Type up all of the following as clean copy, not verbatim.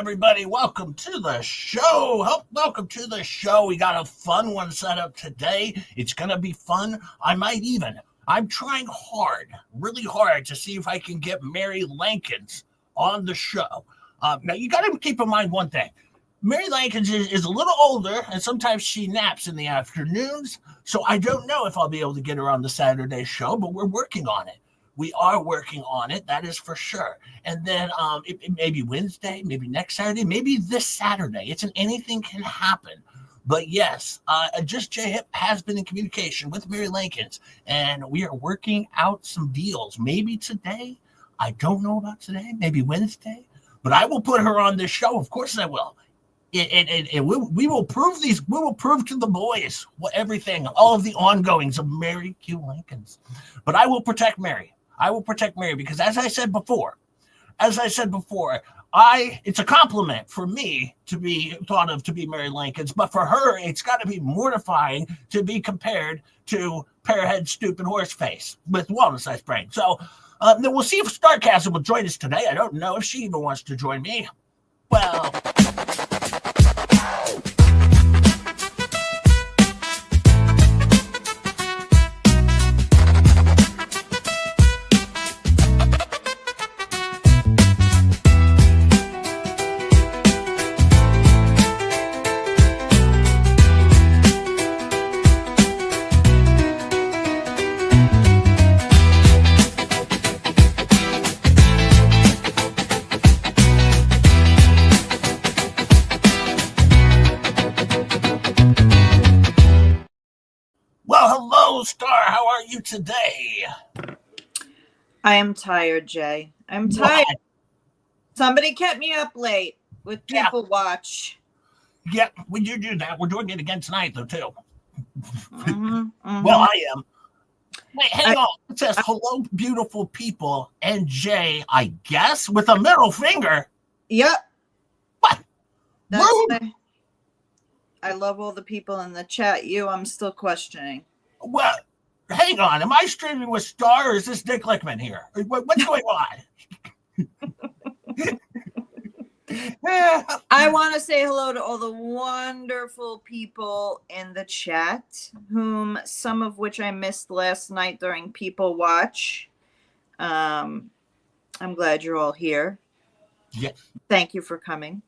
everybody. Welcome to the show. Welcome to the show. We got a fun one set up today. It's going to be fun. I'm trying really hard to see if I can get Mary Lincoln on the show. Now, you got to keep in mind one thing. Mary Lincoln is a little older, and sometimes she naps in the afternoons, so I don't know if I'll be able to get her on the Saturday show, but we're working on it. We are working on it, that is for sure. And then it maybe Wednesday, maybe next Saturday, maybe this Saturday. Anything can happen. But yes, Just J has been in communication with Mary Lincoln, and we are working out some deals. Maybe today. I don't know about today. Maybe Wednesday. But I will put her on this show. Of course I will. We will prove these. We will prove to the boys everything, all of the ongoings of Mary Q. Lincoln's. But I will protect Mary. I will protect Mary because, as I said before, it's a compliment for me to be thought of to be Mary Lincoln's, but for her, it's got to be mortifying to be compared to Pearhead Stupid Horseface with Wellness Ice Brain. So then we'll see if Starcastle will join us today. I don't know if she even wants to join me. Well. Star, how are you today? I am tired, Jay. I'm tired. What? Somebody kept me up late with People Watch. Yeah, we do that. We're doing it again tonight, though, too. Well, I am. Wait, hang on. It says, hello, beautiful people, and Jay, I guess, with a middle finger. Yep. What? I love all the people in the chat. I'm still questioning. Well, hang on. Am I streaming with Star or is this Dick Lickman here? What's going on? I want to say hello to all the wonderful people in the chat, some of which I missed last night during People Watch. I'm glad you're all here. Yes. Thank you for coming.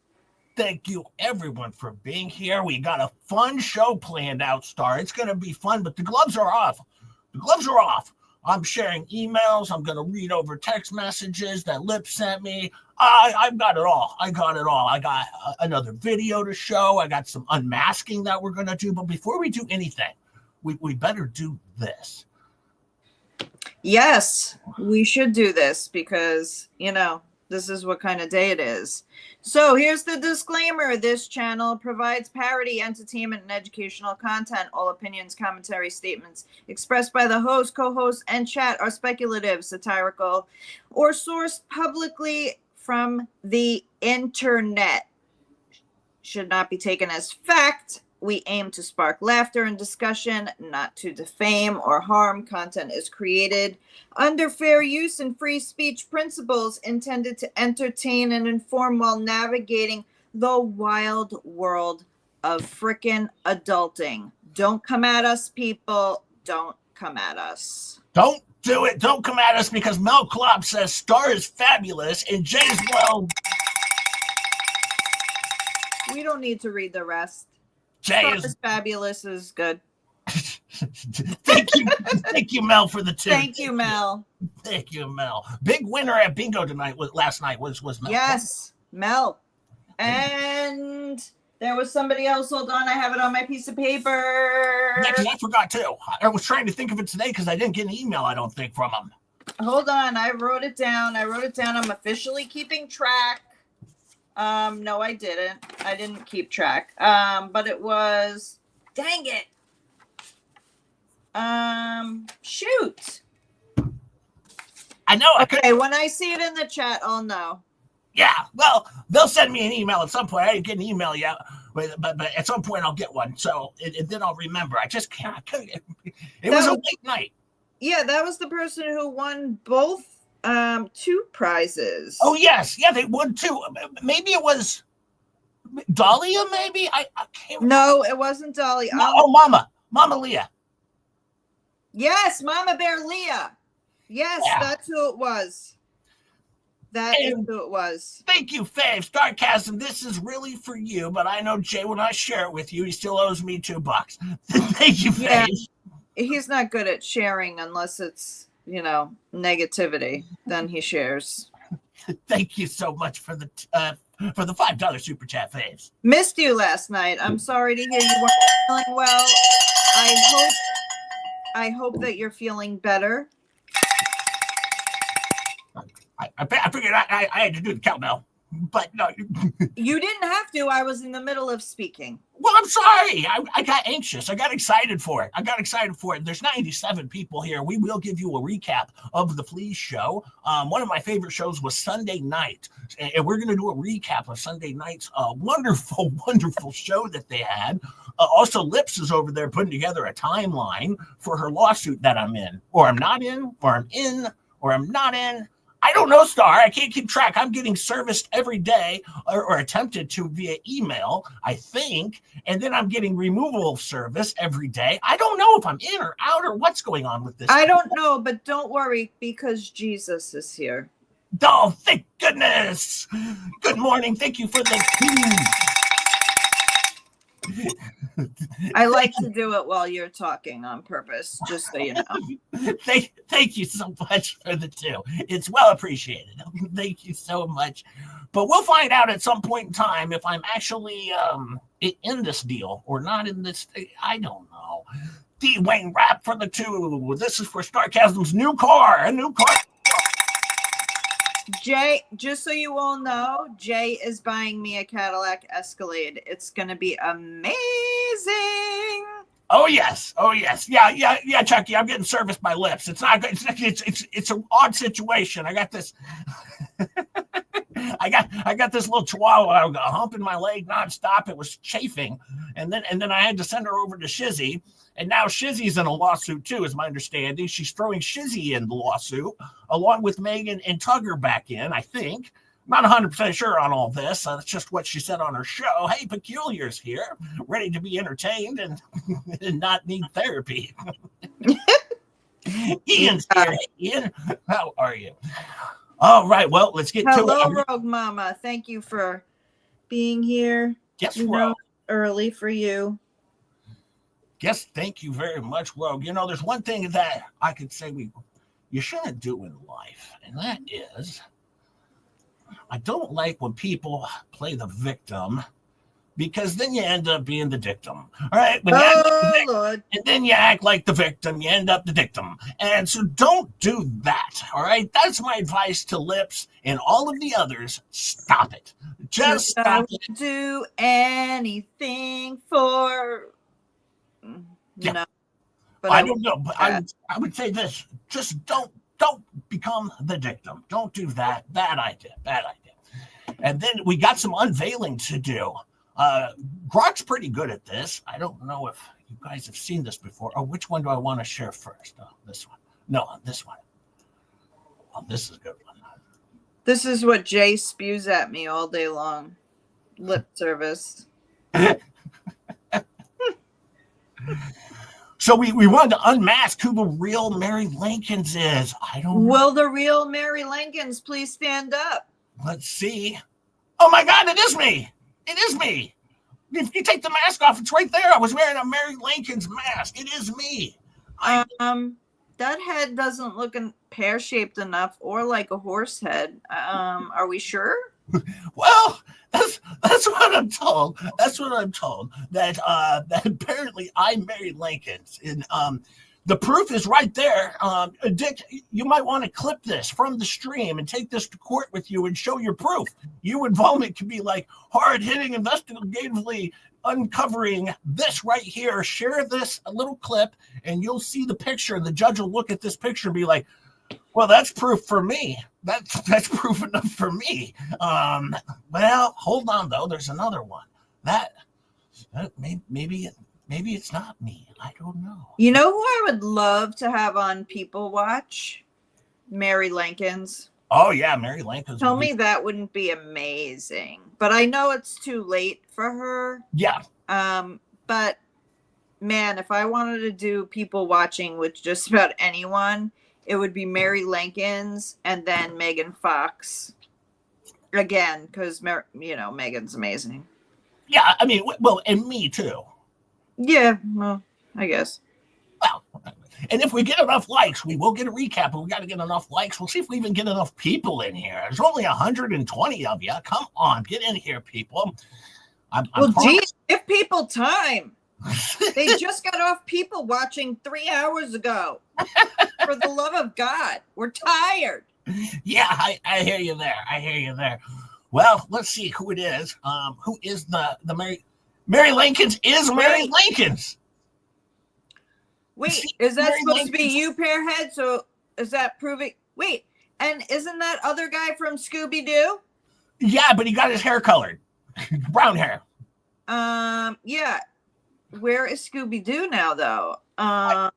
Thank you, everyone, for being here. We got a fun show planned out, Star. It's going to be fun, but the gloves are off. I'm sharing emails. I'm going to read over text messages that Lip sent me. I've got it all. I got another video to show. I got some unmasking that we're going to do. But before we do anything, we better do this. Yes, we should do this because, this is what kind of day it is. So here's the disclaimer. This channel provides parody, entertainment, and educational content. All opinions, commentary, statements expressed by the host, co-host, and chat are speculative, satirical, or sourced publicly from the internet. Should not be taken as fact. We aim to spark laughter and discussion, not to defame or harm. Content is created under fair use and free speech principles intended to entertain and inform while navigating the wild world of frickin' adulting. Don't come at us, people. Don't come at us. Don't do it. Don't come at us because Mel Klopp says Star is fabulous and Jay's well. We don't need to read the rest. Jay is fabulous is good. Thank you, Mel, for the tip. Thank you, Mel. Thank you, Mel. Big winner at bingo last night was Mel. Yes, Mel. And there was somebody else. Hold on, I have it on my piece of paper. Yeah, 'cause I forgot too. I was trying to think of it today because I didn't get an email, I don't think, from him. Hold on, I wrote it down. I'm officially keeping track. No, I didn't. I didn't keep track. But it was, dang it. Shoot. I know. Okay, when I see it in the chat, I'll know. Yeah, well, they'll send me an email at some point. I didn't get an email yet, but at some point I'll get one. So then I'll remember. I just can't. It was a late night. Yeah, that was the person who won both 2 prizes. Oh, yes. Yeah, they won 2. Maybe it was Dahlia, maybe? I can't. No, it wasn't Dolly. Mama Leah. Yes, Mama Bear Leah. Yes, Yeah. that's who it was. That is who it was. Thank you, Fave. Starcasm, this is really for you, but I know Jay will not share it with you. He still owes me $2. Thank you, Fave. Yeah, he's not good at sharing unless it's, negativity. Then he shares. Thank you so much for the $5 super chat, Faves. Missed you last night. I'm sorry to hear you weren't feeling well. I hope that you're feeling better. I figured I had to do the countdown, but no. You didn't have to. I was in the middle of speaking. Well, I'm sorry. I got anxious. I got excited for it. There's 97 people here. We will give you a recap of the Fleas show. One of my favorite shows was Sunday night, and we're going to do a recap of Sunday night's wonderful, wonderful show that they had. Also, Lips is over there putting together a timeline for her lawsuit that I'm in, or I'm not in, or I'm in, or I'm not in. I don't know, Star. I can't keep track. I'm getting serviced every day or attempted to via email, I think. And then I'm getting removal of service every day. I don't know if I'm in or out or what's going on with this. I don't know, but don't worry because Jesus is here. Oh, thank goodness. Good morning. Thank you for the I like to do it while you're talking on purpose, just so you know. Thank you so much for the 2. It's well appreciated. Thank you so much. But we'll find out at some point in time if I'm actually in this deal or not in this. I don't know. D. Wayne Rap for the 2. This is for Starcasm's new car. A new car. Jay, just so you all know, Jay is buying me a Cadillac Escalade. It's going to be amazing. Oh yes. Yeah, Chucky. I'm getting serviced by Lips. It's not good. It's an odd situation. I got this. I got this little chihuahua humping my leg nonstop. It was chafing, and then I had to send her over to Shizzy. And now Shizzy's in a lawsuit too, is my understanding. She's throwing Shizzy in the lawsuit, along with Megan and Tugger back in, I think. I'm not 100% sure on all this. That's just what she said on her show. Hey, Peculiar's here, ready to be entertained and not need therapy. Ian's here. Hey, Ian, how are you? All right, well, let's get to it. Hello, Rogue Mama. Thank you for being here. Yes, Rogue. Early for you. Yes, thank you very much, Rogue. There's one thing that I could say you shouldn't do in life, and that is I don't like when people play the victim because then you end up being the dictum. All right? Lord. And then you act like the victim, you end up the dictum. And so don't do that. All right? That's my advice to Lips and all of the others. Stop it. Just stop it. Do anything for... Yeah. No, but I don't know, but I would say this: just don't become the victim. Don't do that. Bad idea. And then we got some unveiling to do. Grok's pretty good at this. I don't know if you guys have seen this before. Oh, which one do I want to share first? Oh, this one. No, this one. Oh, this is a good one. This is what Jay spews at me all day long. Lip service. So we wanted to unmask who the real Mary Lincolns is. I don't know. Will the real Mary Lincolns please stand up? Let's see. Oh my God, it is me. It is me. If you take the mask off, it's right there. I was wearing a Mary Lincoln's mask. It is me. That head doesn't look pear-shaped enough or like a horse head. Are we sure? Well, that's what I'm told. That's what I'm told. That apparently I'm Mary Lincoln's. And the proof is right there. Dick, you might want to clip this from the stream and take this to court with you and show your proof. Your involvement can be like hard-hitting, investigatively uncovering this right here. Share this a little clip, and you'll see the picture. The judge will look at this picture and be like, well, that's proof for me. That's proof enough for me. Well, hold on though. There's another one. That maybe it's not me. I don't know. You know who I would love to have on People Watch? Mary Lincoln's. Oh yeah, Mary Lincoln's. Tell me that wouldn't be amazing. But I know it's too late for her. Yeah. But man, if I wanted to do people watching with just about anyone, it would be Mary Lincoln's and then Megan Fox. Again, because Megan's amazing. Yeah, I mean, well, and me too. Yeah, well, I guess. Well, and if we get enough likes, we will get a recap. But we got to get enough likes. We'll see if we even get enough people in here. There's only 120 of you. Come on, get in here, people. Geez, give people time. They just got off people watching 3 hours ago. For the love of God, we're tired. Yeah, I hear you there. I hear you there. Well, let's see who it is. Who is the Mary Lincoln's? Is Mary Lincoln's? Wait, is that supposed to be you, Pearhead? So is that proving? Wait, and isn't that other guy from Scooby-Doo? Yeah, but he got his hair colored, brown hair. Yeah. Where is Scooby-Doo now, though? I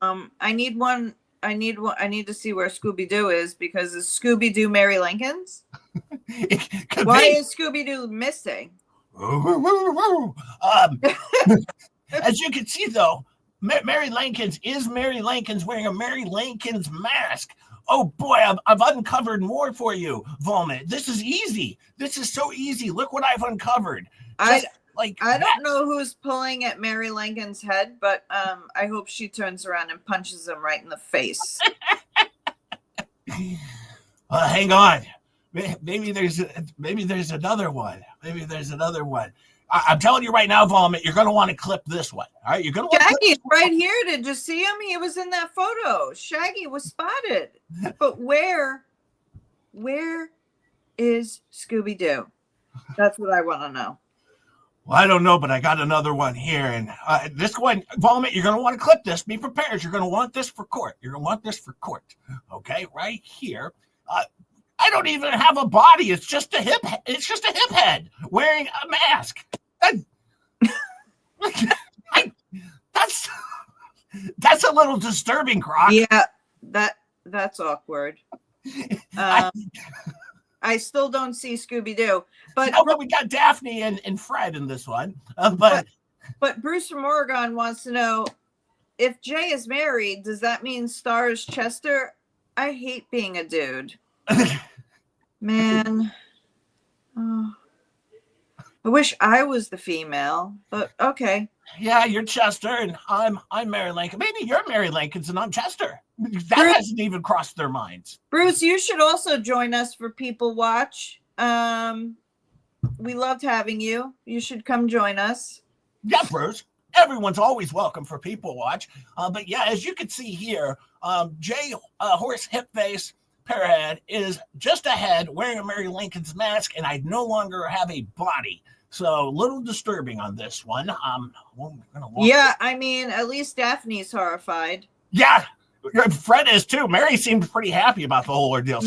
need to see where Scooby-Doo is, because is Scooby-Doo Mary Lincoln's? Why is Scooby-Doo missing? As you can see, though, Mary Lincoln's wearing a Mary Lincoln's mask. Oh boy, I've uncovered more for you, Vomit. This is easy. This is so easy. Look what I've uncovered. I don't know who's pulling at Mary Lincoln's head, but I hope she turns around and punches him right in the face. Hang on. Maybe there's another one. I'm telling you right now, Vomit, you're going to want to clip this one. All right, you're going to. Shaggy's right here. Did you see him? He was in that photo. Shaggy was spotted. But where is Scooby-Doo? That's what I want to know. Well, I don't know, but I got another one here. And this one, Vomit, you're going to want to clip this. Be prepared. You're going to want this for court. Okay, right here. I don't even have a body. It's just a hip head wearing a mask. That's a little disturbing, Croc. Yeah, that's awkward. I still don't see Scooby-Doo. But we got Daphne and Fred in this one. But Bruce from Oregon wants to know, if Jay is married, does that mean Star is Chester? I hate being a dude. Man. Oh. I wish I was the female, but okay. Yeah, you're Chester and I'm Mary Lincoln. Maybe you're Mary Lincoln's and I'm Chester. That hasn't even crossed their minds. Bruce, you should also join us for People Watch. We loved having you. You should come join us. Yeah, Bruce. Everyone's always welcome for People Watch. But yeah, as you can see here, Jay Horse Hip Face Pearhead is just ahead wearing a Mary Lincoln's mask, and I no longer have a body. So a little disturbing on this one. Yeah, I mean, at least Daphne's horrified. Yeah, Fred is too. Mary seemed pretty happy about the whole ordeal.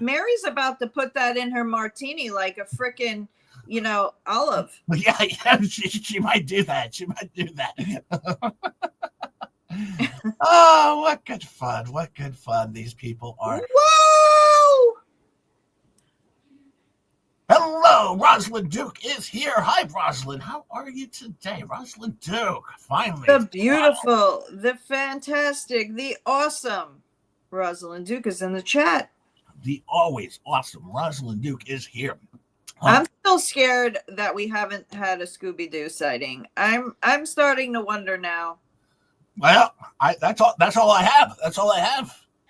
Mary's about to put that in her martini like a frickin', olive. Yeah, she might do that. Oh, what good fun these people are. Whoa! Hello, Rosalind Duke is here. Hi, Rosalind. How are you today? Rosalind Duke, finally. The beautiful, the fantastic, the awesome Rosalind Duke is in the chat. The always awesome Rosalind Duke is here. I'm still scared that we haven't had a Scooby-Doo sighting. I'm starting to wonder now. Well, that's all I have.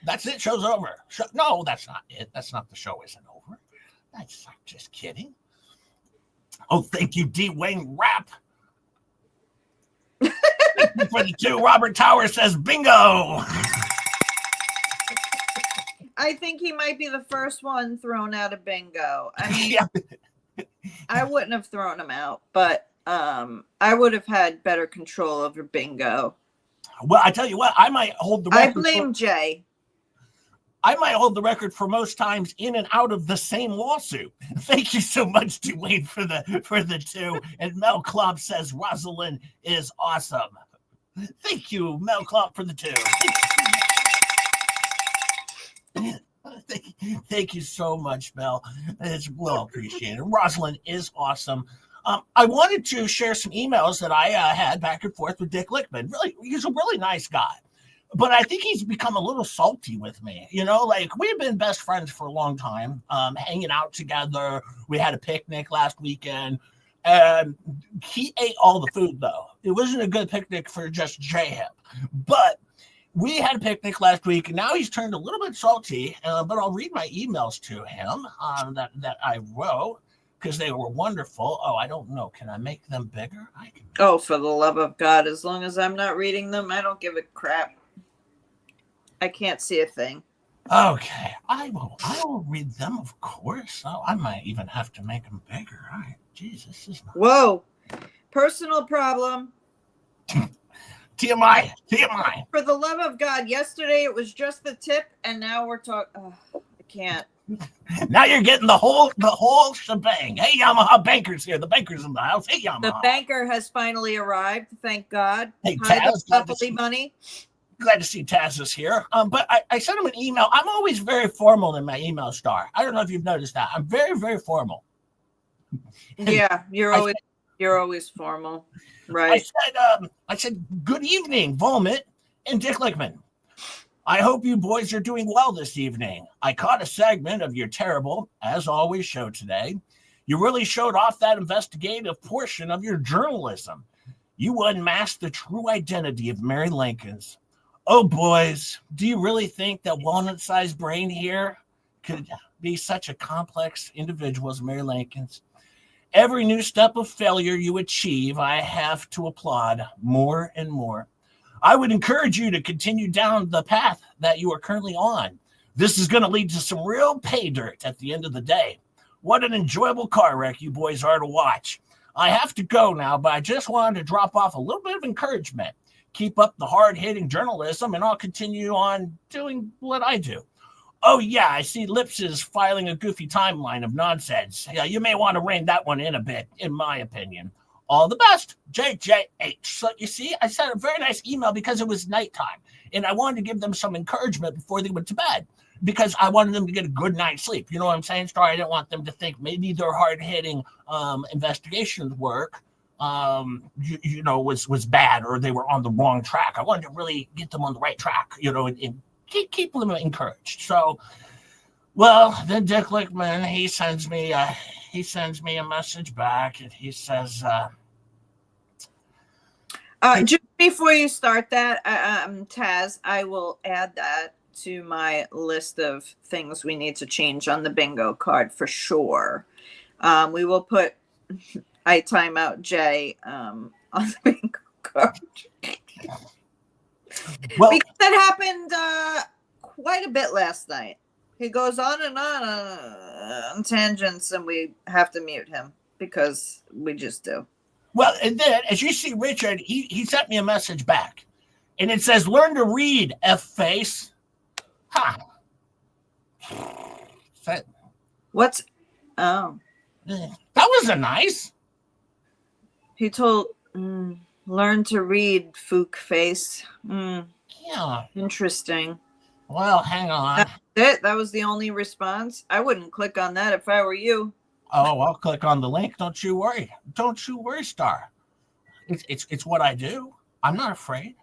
That's it. Show's over. No, that's not it. That's not the show. Isn't over. That's not, just kidding. Oh, thank you, D. Wayne Rapp. Thank you for the 2. Robert Tower says bingo. I think he might be the first one thrown out of bingo. I mean, yeah. I wouldn't have thrown him out, but I would have had better control over bingo. Well, I tell you what, I might hold the record. I blame Jay. I might hold the record for most times in and out of the same lawsuit. Thank you so much, Dwayne, for the 2. And Mel Klopp says Rosalind is awesome. Thank you, Mel Klopp, for the 2. Thank you so much, Mel. It's well appreciated. Rosalind is awesome. I wanted to share some emails that I had back and forth with Dick Lickman. Really, he's a really nice guy. But I think he's become a little salty with me. You know, like we've been best friends for a long time, hanging out together. We had a picnic last weekend. And he ate all the food, though. It wasn't a good picnic for just J-Hip. But we had a picnic last week, and now he's turned a little bit salty. But I'll read my emails to him that I wrote because they were wonderful. Oh, I don't know. Can I make them bigger? I can. Oh, for the love of God. As long as I'm not reading them, I don't give a crap. I can't see a thing. Okay. I will read them, of course. Oh, I might even have to make them bigger. All right. Jesus. This is not... Whoa. Personal problem. TMI. For the love of God, yesterday it was just the tip, and now we're talking. Oh, I can't. Now you're getting the whole shebang. Hey, Yamaha Banker's here. The banker's in the house. Hey, Yamaha. The banker has finally arrived. Thank God. Hey, Hi, Taz. money. Glad to see Taz is here. But I sent him an email. I'm always very formal in my email, Star. I don't know if you've noticed that. I'm very, very formal. Yeah, you're always formal, right? I said, good evening, Vomit and Dick Lickman. I hope you boys are doing well this evening. I caught a segment of your terrible, as always, show today. You really showed off that investigative portion of your journalism. You unmasked the true identity of Mary Lincoln's. Oh, boys, do you really think that walnut-sized brain here could be such a complex individual as Mary Lincoln's? Every new step of failure you achieve, I have to applaud more and more. I would encourage you to continue down the path that you are currently on. This is going to lead to some real pay dirt at the end of the day. What an enjoyable car wreck you boys are to watch. I have to go now, but I just wanted to drop off a little bit of encouragement. Keep up the hard-hitting journalism, and I'll continue on doing what I do. Oh, yeah, I see Lips is filing a goofy timeline of nonsense. Yeah, you may want to rein that one in a bit, in my opinion. All the best, JJH. So, you see, I sent a very nice email because it was nighttime, and I wanted to give them some encouragement before they went to bed because I wanted them to get a good night's sleep. You know what I'm saying, Star? I didn't want them to think maybe their hard-hitting investigations work was bad or they were on the wrong track. I wanted to really get them on the right track, and keep them encouraged. So, well, then Dick Lickman, he sends me a message back, and he says, just before you start that, Taz, I will add that to my list of things we need to change on the bingo card for sure. We will put I time out Jay on the bingo card. Well, because that happened quite a bit last night. He goes on and on tangents, and we have to mute him because we just do. Well, and then, as you see, Richard, he sent me a message back, and it says, learn to read, F-face. Ha. What's... Oh. That wasn't nice. He told... learn to read, Fook face. Yeah. Interesting. Well, hang on. That's it? That was the only response? I wouldn't click on that if I were you. Oh, I'll click on the link. Don't you worry. Don't you worry, Star. It's what I do. I'm not afraid.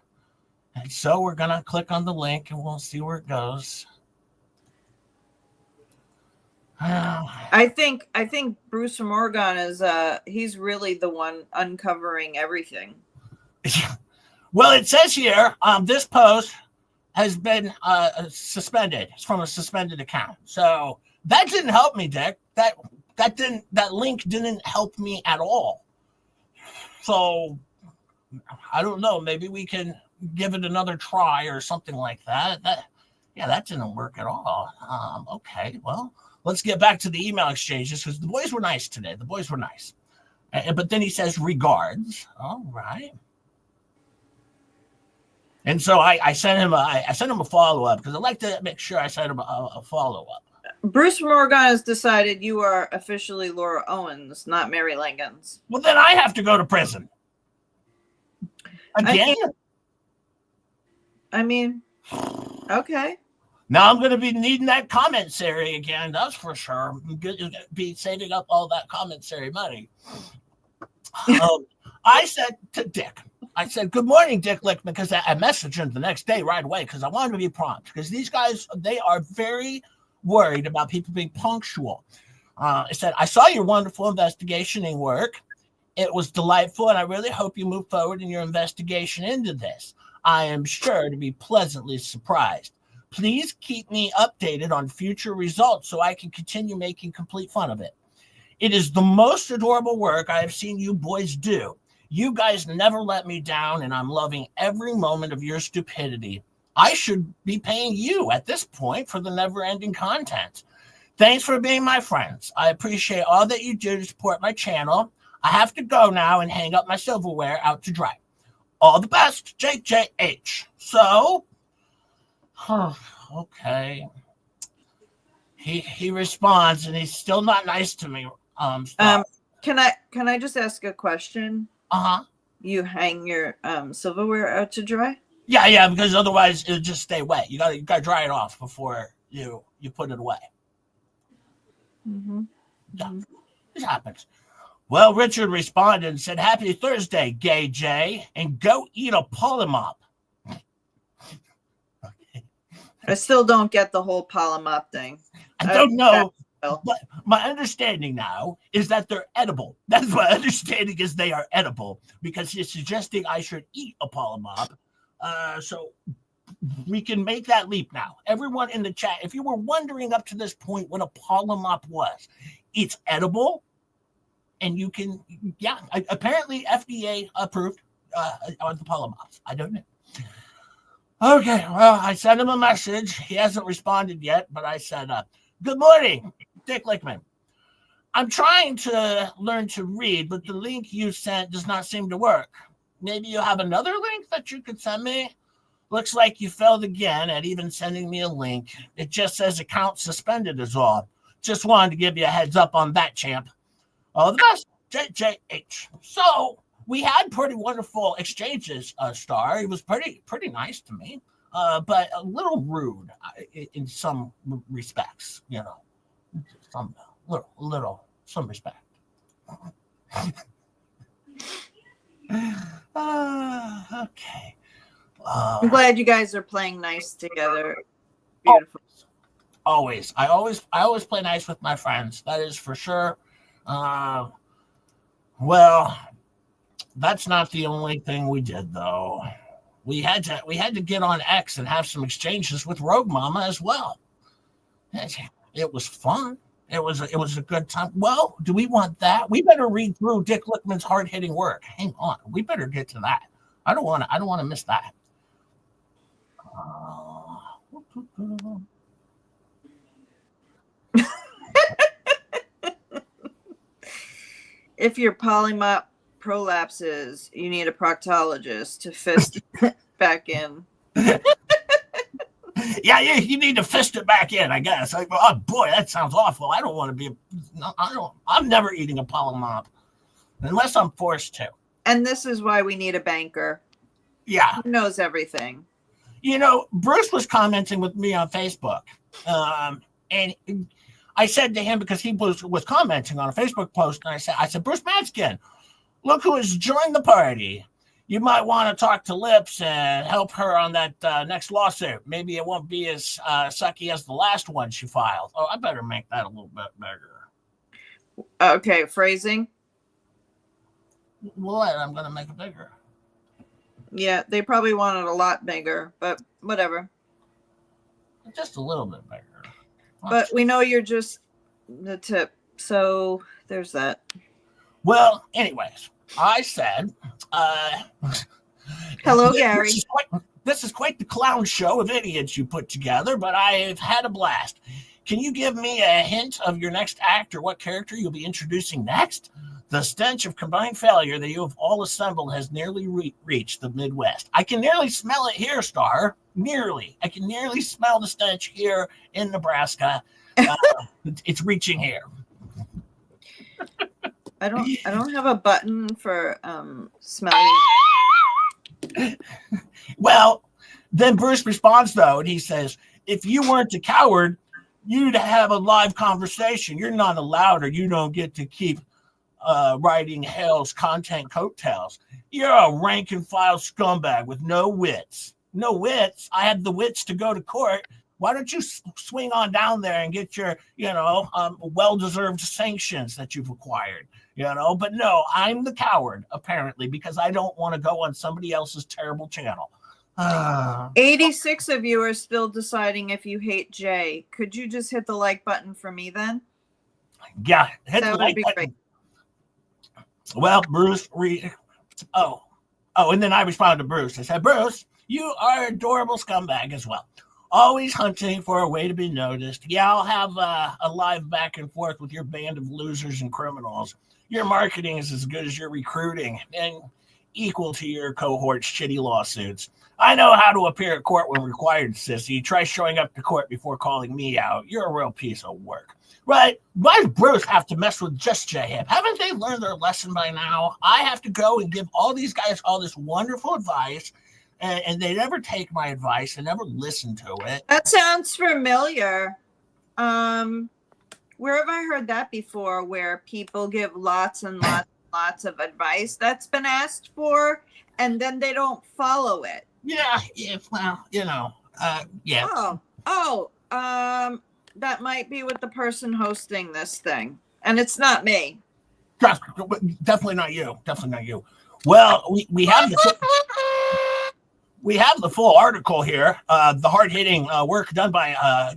And so we're going to click on the link, and we'll see where it goes. I think Bruce from Oregon is he's really the one uncovering everything. Well, it says here, this post has been suspended. It's from a suspended account. So that didn't help me, Dick. That link didn't help me at all. So I don't know. Maybe we can give it another try or something like that. That didn't work at all. Okay, well, let's get back to the email exchanges because the boys were nice today. The boys were nice. But then he says regards. All right. And so I sent him a follow-up because I like to make sure I send him a follow-up. Bruce from Oregon has decided you are officially Laura Owens, not Mary Lincoln's. Well, then I have to go to prison. Again? I mean, okay. Now I'm going to be needing that commissary again. That's for sure. I'm going to be saving up all that commissary money. I said to Dick, I said, good morning, Dick Lickman, because I messaged him the next day right away because I wanted to be prompt because these guys, they are very worried about people being punctual. I said, I saw your wonderful investigating work. It was delightful, and I really hope you move forward in your investigation into this. I am sure to be pleasantly surprised. Please keep me updated on future results so I can continue making complete fun of it. It is the most adorable work I have seen you boys do. You guys never let me down, and I'm loving every moment of your stupidity. I should be paying you at this point for the never-ending content. Thanks for being my friends. I appreciate all that you do to support my channel. I have to go now and hang up my silverware out to dry. All the best, JJH. So, okay. He responds, and he's still not nice to me. Can I just ask a question? You hang your silverware out to dry? Yeah, because otherwise it'll just stay wet. You gotta dry it off before you put it away. Yeah, it happens. Well, Richard responded and said, "Happy Thursday, Gay Jay, and go eat a polymop." I still don't get the whole polymop thing. I don't know. But my understanding now is that they're edible. That's my understanding is they are edible because he's suggesting I should eat a polymop. So we can make that leap now. Everyone in the chat, if you were wondering up to this point what a polymop was, it's edible. And you can, apparently FDA approved on the polymops. I don't know. Okay, well, I sent him a message. He hasn't responded yet, but I said, good morning, Dick Lickman. I'm trying to learn to read, but the link you sent does not seem to work. Maybe you have another link that you could send me? Looks like you failed again at even sending me a link. It just says account suspended is all. Just wanted to give you a heads up on that, champ. All the best, JJH. So we had pretty wonderful exchanges, Star. He was pretty nice to me, but a little rude in some respects, you know. Some respect. Okay. I'm glad you guys are playing nice together. Beautiful. Always. I always play nice with my friends. That is for sure. Well, that's not the only thing we did though. We had to get on X and have some exchanges with Rogue Mama as well. It was fun. It was a good time. Well, do we want that? We better read through Dick Lickman's hard-hitting work. Hang on. We better get to that. I don't want to miss that. If your polymop prolapses, you need a proctologist to fist back in. Yeah, you need to fist it back in, I guess. Like, oh boy, that sounds awful. I don't want to be. I'm never eating a polymop unless I'm forced to. And this is why we need a banker. Yeah, who knows everything. You know, Bruce was commenting with me on Facebook, and I said to him because he was commenting on a Facebook post, and I said, Bruce Manskin, look who has joined the party. You might want to talk to Lips and help her on that next lawsuit. Maybe it won't be as sucky as the last one she filed. Oh, I better make that a little bit bigger. Okay, phrasing. What? I'm going to make it bigger. Yeah, they probably want it a lot bigger, but whatever. Just a little bit bigger. But we know you're just the tip, so there's that. Well, anyways, I said, hello, Gary. This is quite the clown show of idiots you put together, but I've had a blast. Can you give me a hint of your next act or what character you'll be introducing next? The stench of combined failure that you have all assembled has nearly reached the Midwest. I can nearly smell it here, Star. Nearly. I can nearly smell the stench here in Nebraska. It's reaching here. I don't have a button for smelling. Well, then Bruce responds though, and he says, if you weren't a coward, you'd have a live conversation. You're not allowed, or you don't get to keep writing hell's content coattails. You're a rank and file scumbag with no wits. No wits. I had the wits to go to court. Why don't you swing on down there and get your, well-deserved sanctions that you've acquired, But no, I'm the coward, apparently, because I don't want to go on somebody else's terrible channel. 86 of you are still deciding if you hate Jay. Could you just hit the like button for me then? Yeah, hit the like button. Great. Well, Bruce, and then I responded to Bruce. I said, Bruce, you are an adorable scumbag as well. Always hunting for a way to be noticed. Yeah, I'll have a live back and forth with your band of losers and criminals. Your marketing is as good as your recruiting and equal to your cohort's shitty lawsuits. I know how to appear at court when required, sissy. Try showing up to court before calling me out. You're a real piece of work. Right? Why does Bruce have to mess with just JHip? Haven't they learned their lesson by now? I have to go and give all these guys all this wonderful advice, and they never take my advice and never listen to it. That sounds familiar. Where have I heard that before, where people give lots and lots of advice that's been asked for, and then they don't follow it? Yeah, well, yeah. That might be with the person hosting this thing, and it's not me. Definitely not you. Definitely not you. Well, we have the full article here. The hard-hitting work done by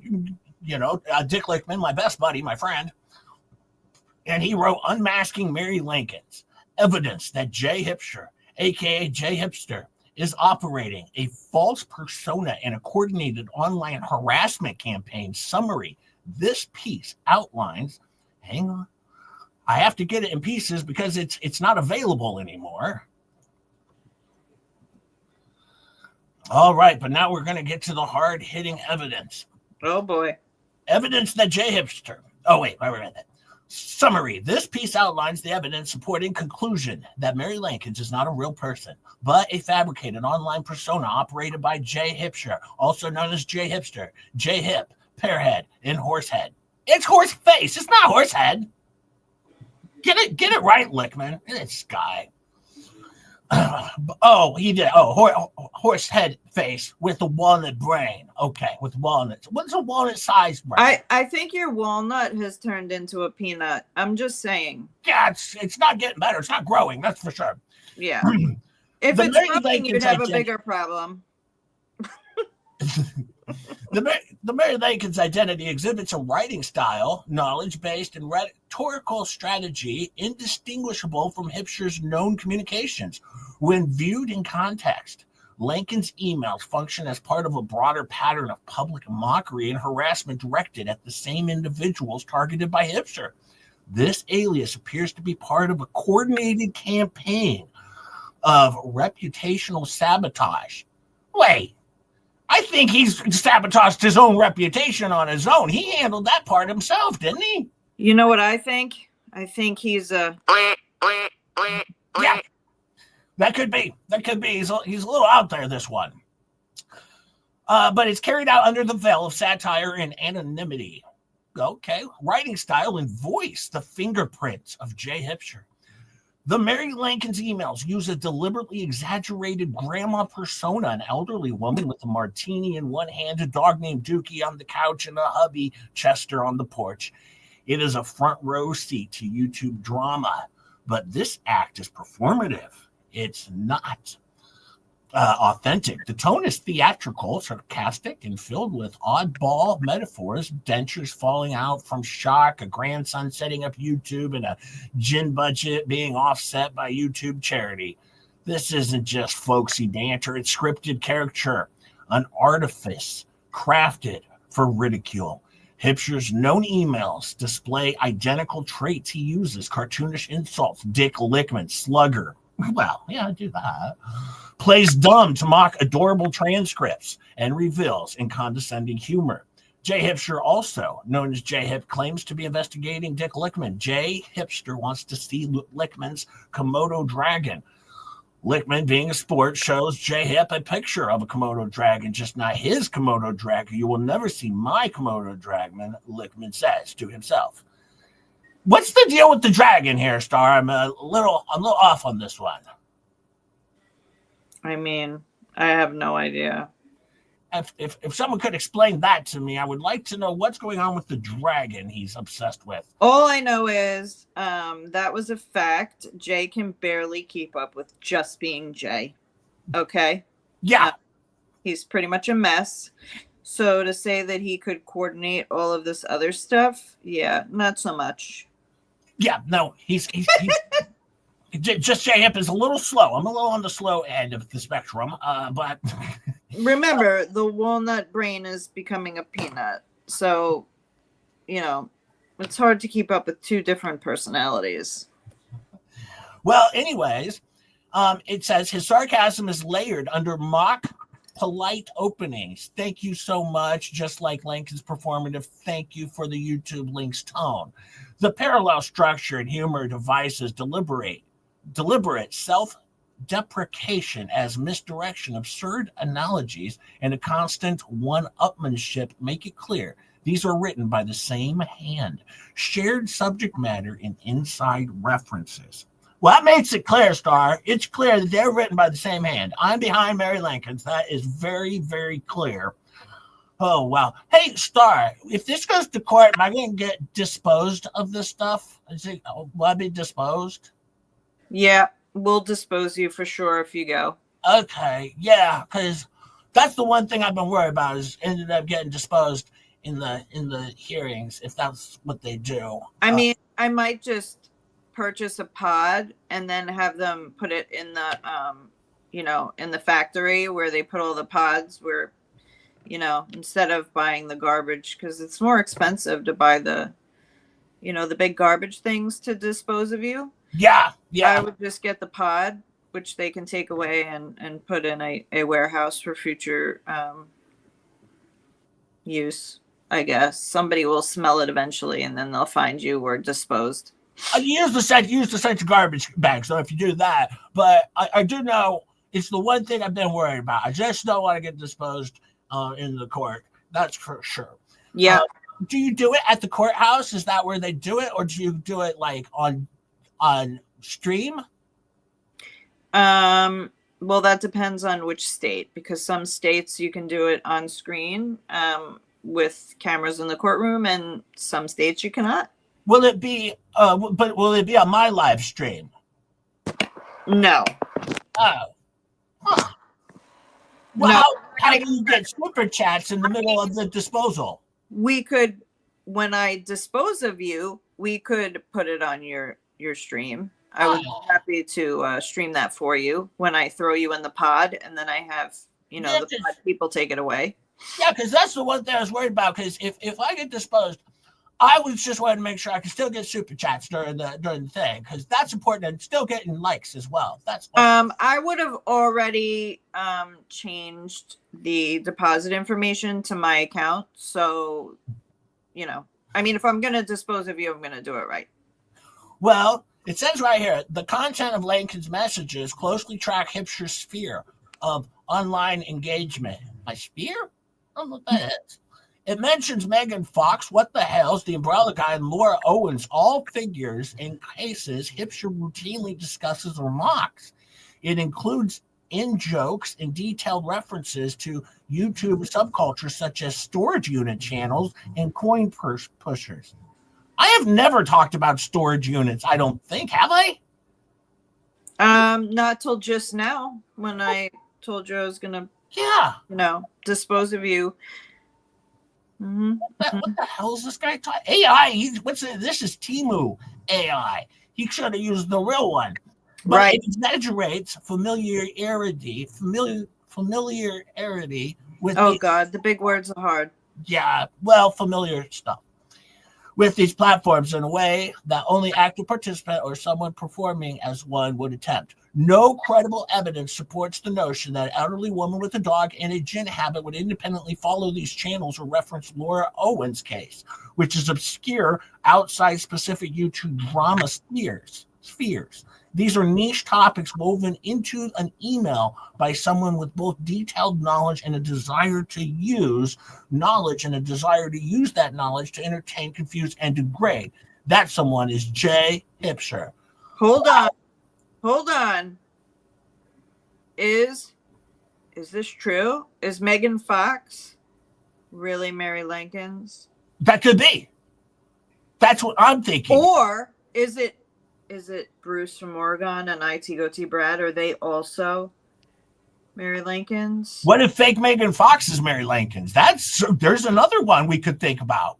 Dick Lickman, my best buddy, my friend, and he wrote "Unmasking Mary Lincoln's Evidence that Jay Hipster, aka Jay Hipster, is operating a false persona in a coordinated online harassment campaign." Summary. This piece outlines, hang on, I have to get it in pieces because it's not available anymore. All right, but now we're going to get to the hard-hitting evidence. Oh, boy. Evidence that Jay Hipster. Oh, wait, I read that. Summary. This piece outlines the evidence supporting conclusion that Mary Lincoln is not a real person, but a fabricated online persona operated by Jay Hipster, also known as Jay Hipster, Jay Hip, Pearhead, and Horsehead. It's horse face. It's not horsehead. Get it right, Lickman. It's guy. He did. Horse head face with a walnut brain. Okay, with walnuts. What's a walnut-sized brain? I think your walnut has turned into a peanut. I'm just saying. Yeah, it's not getting better. It's not growing. That's for sure. Yeah. If it's growing, you'd have a bigger problem. The Mary Lincoln's identity exhibits a writing style, knowledge-based, and rhetorical strategy indistinguishable from Hipster's known communications. When viewed in context, Lincoln's emails function as part of a broader pattern of public mockery and harassment directed at the same individuals targeted by Hipster. This alias appears to be part of a coordinated campaign of reputational sabotage. Wait. I think he's sabotaged his own reputation on his own. He handled that part himself, didn't he? You know what I think? I think he's a... Yeah, that could be. He's a little out there, this one. But it's carried out under the veil of satire and anonymity. Okay. Writing style and voice, the fingerprints of Jay Hipster. The Mary Lincoln's emails use a deliberately exaggerated grandma persona, an elderly woman with a martini in one hand, a dog named Dookie on the couch, and a hubby, Chester, on the porch. It is a front row seat to YouTube drama, but this act is performative. It's not authentic. The tone is theatrical, sarcastic, and filled with oddball metaphors, dentures falling out from shock, a grandson setting up YouTube, and a gin budget being offset by YouTube charity. This isn't just folksy banter, it's scripted caricature, an artifice crafted for ridicule. Hipster's known emails display identical traits he uses, cartoonish insults, Dick Lickman, slugger. Well, yeah, I do that. Plays dumb to mock adorable transcripts and reveals in condescending humor. Jay Hipster, also known as Jay Hip, claims to be investigating Dick Lickman. Jay Hipster wants to see Lickman's Komodo dragon. Luthmann, being a sport, shows J-Hip a picture of a Komodo dragon, just not his Komodo dragon. You will never see my Komodo dragon, Luthmann says to himself. What's the deal with the dragon here, Star? I'm a little off on this one. I mean, I have no idea. If someone could explain that to me, I would like to know what's going on with the dragon he's obsessed with. All I know is that was a fact. Jay can barely keep up with just being Jay. Okay? Yeah. He's pretty much a mess. So to say that he could coordinate all of this other stuff, yeah, not so much. Yeah, no, he's just J-Hip is a little slow. I'm a little on the slow end of the spectrum, but... Remember, the walnut brain is becoming a peanut. So, it's hard to keep up with two different personalities. Well, anyways, it says his sarcasm is layered under mock polite openings. Thank you so much. Just like Lincoln's performative, thank you for the YouTube link's tone. The parallel structure and humor devices deliberate self-deprecation as misdirection, absurd analogies, and a constant one-upmanship make it clear these are written by the same hand. Shared subject matter and inside references. Well, that makes it clear, Star. It's clear that they're written by the same hand. I'm behind Mary Lincoln's. That is very, very clear. Oh, wow. Hey, Star, if this goes to court, am I going to get disposed of this stuff? Will I be disposed? Yeah, we'll dispose you for sure if you go. Okay, yeah, because that's the one thing I've been worried about is ended up getting disposed in the hearings, if that's what they do. I mean, I might just purchase a pod and then have them put it in the in the factory where they put all the pods where instead of buying the garbage, because it's more expensive to buy the the big garbage things to dispose of you. Yeah. I would just get the pod, which they can take away and put in a warehouse for future use. I guess somebody will smell it eventually, and then they'll find you or disposed. Use the sense of garbage bag. So if you do that, but I do know it's the one thing I've been worried about. I just don't want to get disposed in the court. That's for sure. Yeah. Do you do it at the courthouse? Is that where they do it, or do you do it like on stream? Well, that depends on which state, because some states you can do it on screen with cameras in the courtroom, and some states you cannot. Will it be will it be on my live stream? No. Oh. Huh. Well, no, how do you get super chats in the middle of the disposal? We could, when I dispose of you, we could put it on your stream. I would be happy to stream that for you when I throw you in the pod, and then I have the pod people take it away. Yeah, because that's the one thing I was worried about. Because if I get disposed, I was just wanting to make sure I can still get super chats during the thing, because that's important, and still getting likes as well. That's awesome. I would have already changed the deposit information to my account, so I mean, if I'm gonna dispose of you, I'm gonna do it right. Well, it says right here, the content of Lincoln's messages closely track Hipsher's sphere of online engagement. My sphere? I don't know what that is. It mentions Megan Fox, What the Hell's, The Umbrella Guy, and Laura Owens, all figures in cases Hipsher routinely discusses or mocks. It includes in-jokes and detailed references to YouTube subcultures such as storage unit channels and coin pushers. I have never talked about storage units, I don't think. Have I? Not till just now, when I told you I was going to, dispose of you. Mm-hmm. What the hell is this guy talking? AI. This is Timu AI. He should have used the real one. But right. It exaggerates familiarity with. Oh God, the big words are hard. Yeah, well, familiar stuff with these platforms in a way that only active participant or someone performing as one would attempt. No credible evidence supports the notion that an elderly woman with a dog and a gin habit would independently follow these channels or reference Laura Owens' case, which is obscure outside specific YouTube drama spheres. spheres. These are niche topics woven into an email by someone with both detailed knowledge and a desire to use knowledge and a desire to use that knowledge to entertain, confuse, and degrade. That someone is Jay Hipsher. Hold on. Is this true? Is Megan Fox really Mary Lincoln's? That could be. That's what I'm thinking. Or is it Bruce from Oregon and IT Goatee Brad? Are they also Mary Lincoln's? What if fake Megan Fox is Mary Lincoln's? There's another one we could think about.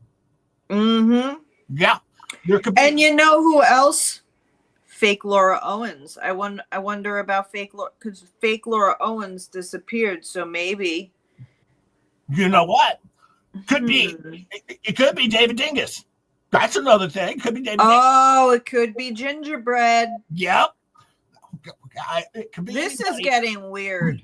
Mm-hmm. Yeah. There could be. And you know who else? Fake Laura Owens. I wonder about fake Laura, because fake Laura Owens disappeared. So maybe. You know what? Could be. It could be David Dingus. That's another thing. Could be David Dingus. Oh, it could be Gingerbread. Yep. It could be this anybody. Is getting weird.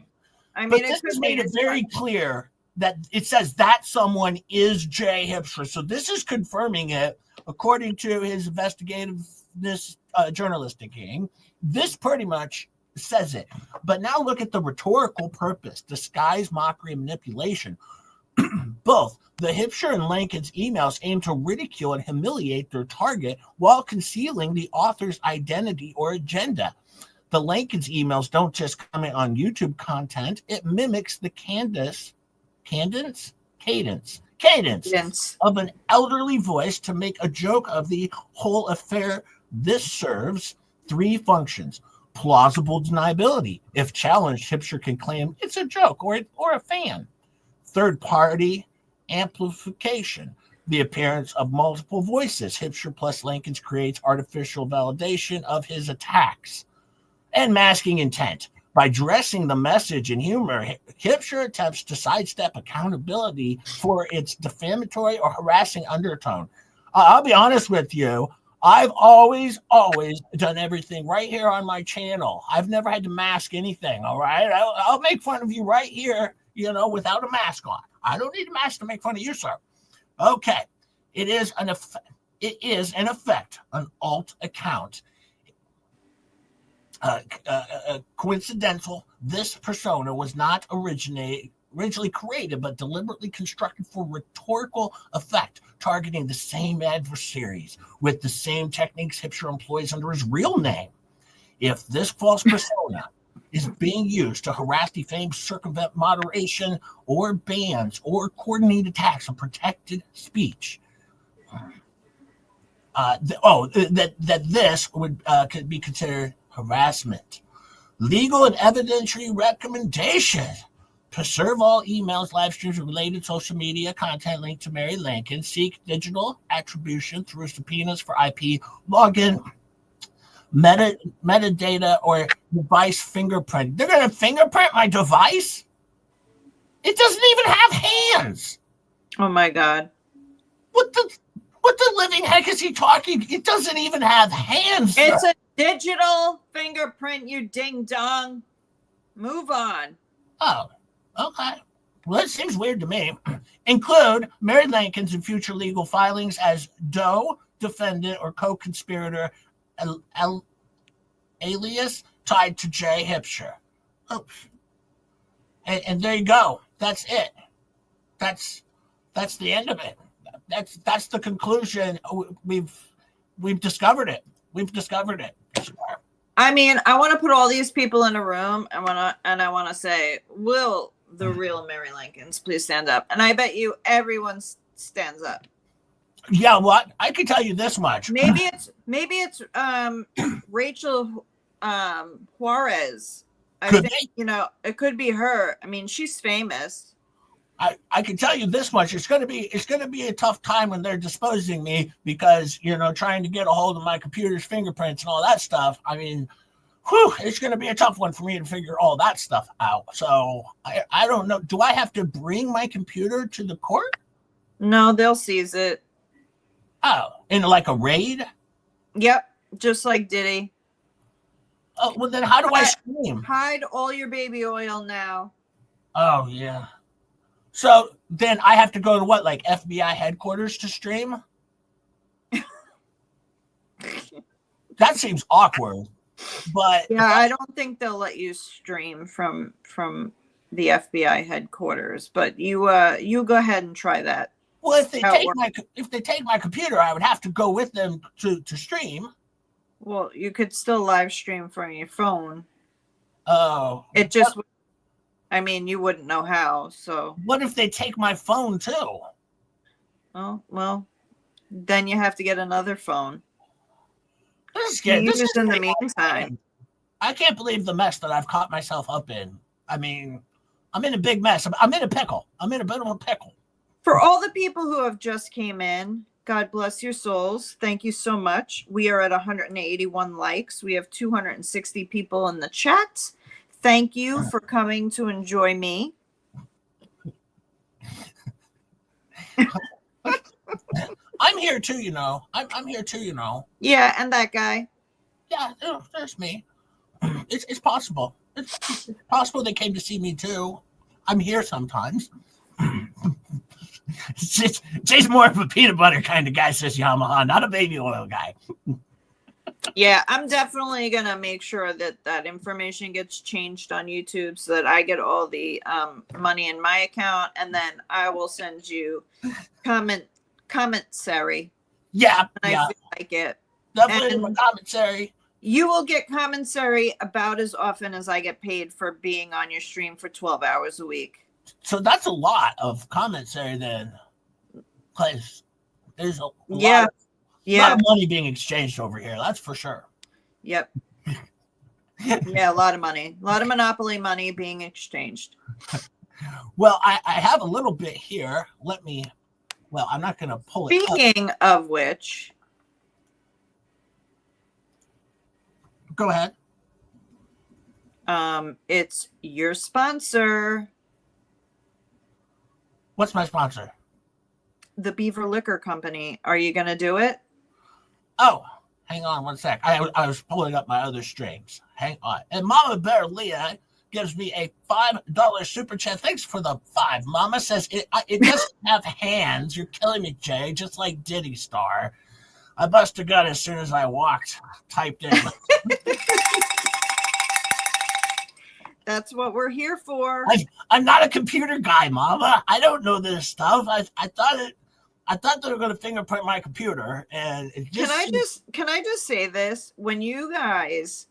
I mean, but this has made it very clear that it says that someone is Jay Hipsher. So this is confirming it according to his investigativeness journalistic game. This pretty much says it. But now look at the rhetorical purpose, disguise, mockery, and manipulation. Both the Hipsher and Lincoln's emails aim to ridicule and humiliate their target while concealing the author's identity or agenda. The Lincoln's emails don't just comment on YouTube content, it mimics the cadence of an elderly voice to make a joke of the whole affair. This serves three functions. Plausible deniability. If challenged, Hipsher can claim it's a joke or a fan. Third-party amplification. The appearance of multiple voices. Hipsher plus Lincoln's creates artificial validation of his attacks. And masking intent. By dressing the message in humor, Hipsher attempts to sidestep accountability for its defamatory or harassing undertone. I'll be honest with you. I've always done everything right here on my channel. I've never had to mask anything, all right? I'll make fun of you right here, without a mask on. I don't need a mask to make fun of you, sir. Okay. It is in effect an alt account. Coincidental, this persona was not originally created, but deliberately constructed for rhetorical effect, targeting the same adversaries with the same techniques Hipsher employs under his real name. If this false persona is being used to harass, defame, circumvent moderation, or bans, or coordinate attacks on protected speech, this could be considered harassment. Legal and evidentiary recommendation. Preserve all emails, live streams, and related social media content linked to Mary Lincoln. Seek digital attribution through subpoenas for IP login, metadata, or device fingerprint. They're going to fingerprint my device? It doesn't even have hands. Oh, my God. What the living heck is he talking? It doesn't even have hands. It's a digital fingerprint, you ding-dong. Move on. Oh, okay. Well, that seems weird to me. Include Mary Lincoln's and future legal filings as Doe, defendant, or co-conspirator, alias tied to Jay Hipsher. Oops. And there you go. That's it. That's the end of it. That's the conclusion. We've discovered it. We've discovered it. I mean, I want to put all these people in a room. I want to say, will the real Mary Lincolns please stand up? And I bet you everyone stands up. Yeah, what? I can tell you this much. Maybe it's Rachel Juarez. I think it could be her. I mean, she's famous. I can tell you this much. It's gonna be a tough time when they're disposing me because trying to get a hold of my computer's fingerprints and all that stuff. I mean, it's gonna be a tough one for me to figure all that stuff out. So I don't know. Do I have to bring my computer to the court? No, they'll seize it. Oh, in like a raid? Yep, just like Diddy. Oh, well then how do I stream? Hide all your baby oil now. Oh yeah. So then I have to go to what, like FBI headquarters to stream? That seems awkward. But yeah, I don't think they'll let you stream from the FBI headquarters, but you go ahead and try that. Well, if they take my computer, I would have to go with them to stream. Well, you could still live stream from your phone. Oh, it just, I mean, you wouldn't know how. So what if they take my phone too? Oh, well, then you have to get another phone. This is in the meantime. I can't believe the mess that I've caught myself up in. I mean, I'm in a big mess. I'm in a pickle. I'm in a bit of a pickle. For all the people who have just came in, God bless your souls. Thank you so much. We are at 181 likes. We have 260 people in the chat. Thank you for coming to enjoy me. I'm here too, you know. I'm here too, you know. Yeah, and that guy. Yeah, there's me. It's possible. It's possible they came to see me too. I'm here sometimes. Jay's more of a peanut butter kind of guy, says Yamaha, not a baby oil guy. Yeah, I'm definitely going to make sure that information gets changed on YouTube so that I get all the money in my account, and then I will send you commentary. Yeah, I feel like it. Definitely a commentary. You will get commentary about as often as I get paid for being on your stream for 12 hours a week. So that's a lot of commentary then. Because there's a lot of money being exchanged over here. That's for sure. Yep. Yeah, a lot of money. A lot of monopoly money being exchanged. Well, I have a little bit here. I'm not going to pull it. Speaking of which. Go ahead. It's your sponsor. What's my sponsor? The Beaver Liquor Company. Are you going to do it? Oh, hang on one sec. I was pulling up my other strings. Hang on. And Mama Bear Leah gives me a $5 super chat. Thanks for the 5. Mama says it doesn't have hands. You're killing me, Jay. Just like Diddy Star. I must have got it as soon as I walked. Typed in. That's what we're here for. I'm not a computer guy, Mama. I don't know this stuff. I thought they were going to fingerprint my computer, and it just. Can I just say this? When you guys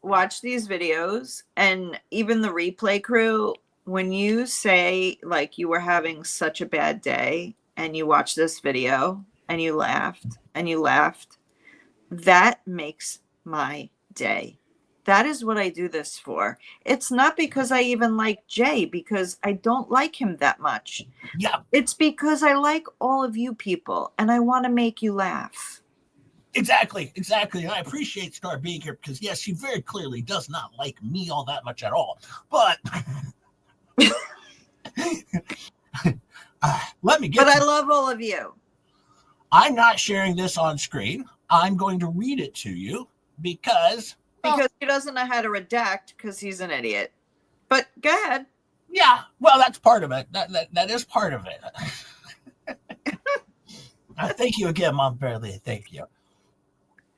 watch these videos, and even the replay crew, when you say like you were having such a bad day, and you watch this video, and you laughed, that makes my day. That is what I do this for. It's not because I even like Jay, because I don't like him that much. Yeah. It's because I like all of you people, and I want to make you laugh. Exactly. And I appreciate Star being here because, yes, she very clearly does not like me all that much at all. But let me get. But I love all of you. I'm not sharing this on screen. I'm going to read it to you because he doesn't know how to redact because he's an idiot. But go ahead. Yeah, well, that's part of it. That is part of it. Thank you again, Mom Fairley. Thank you.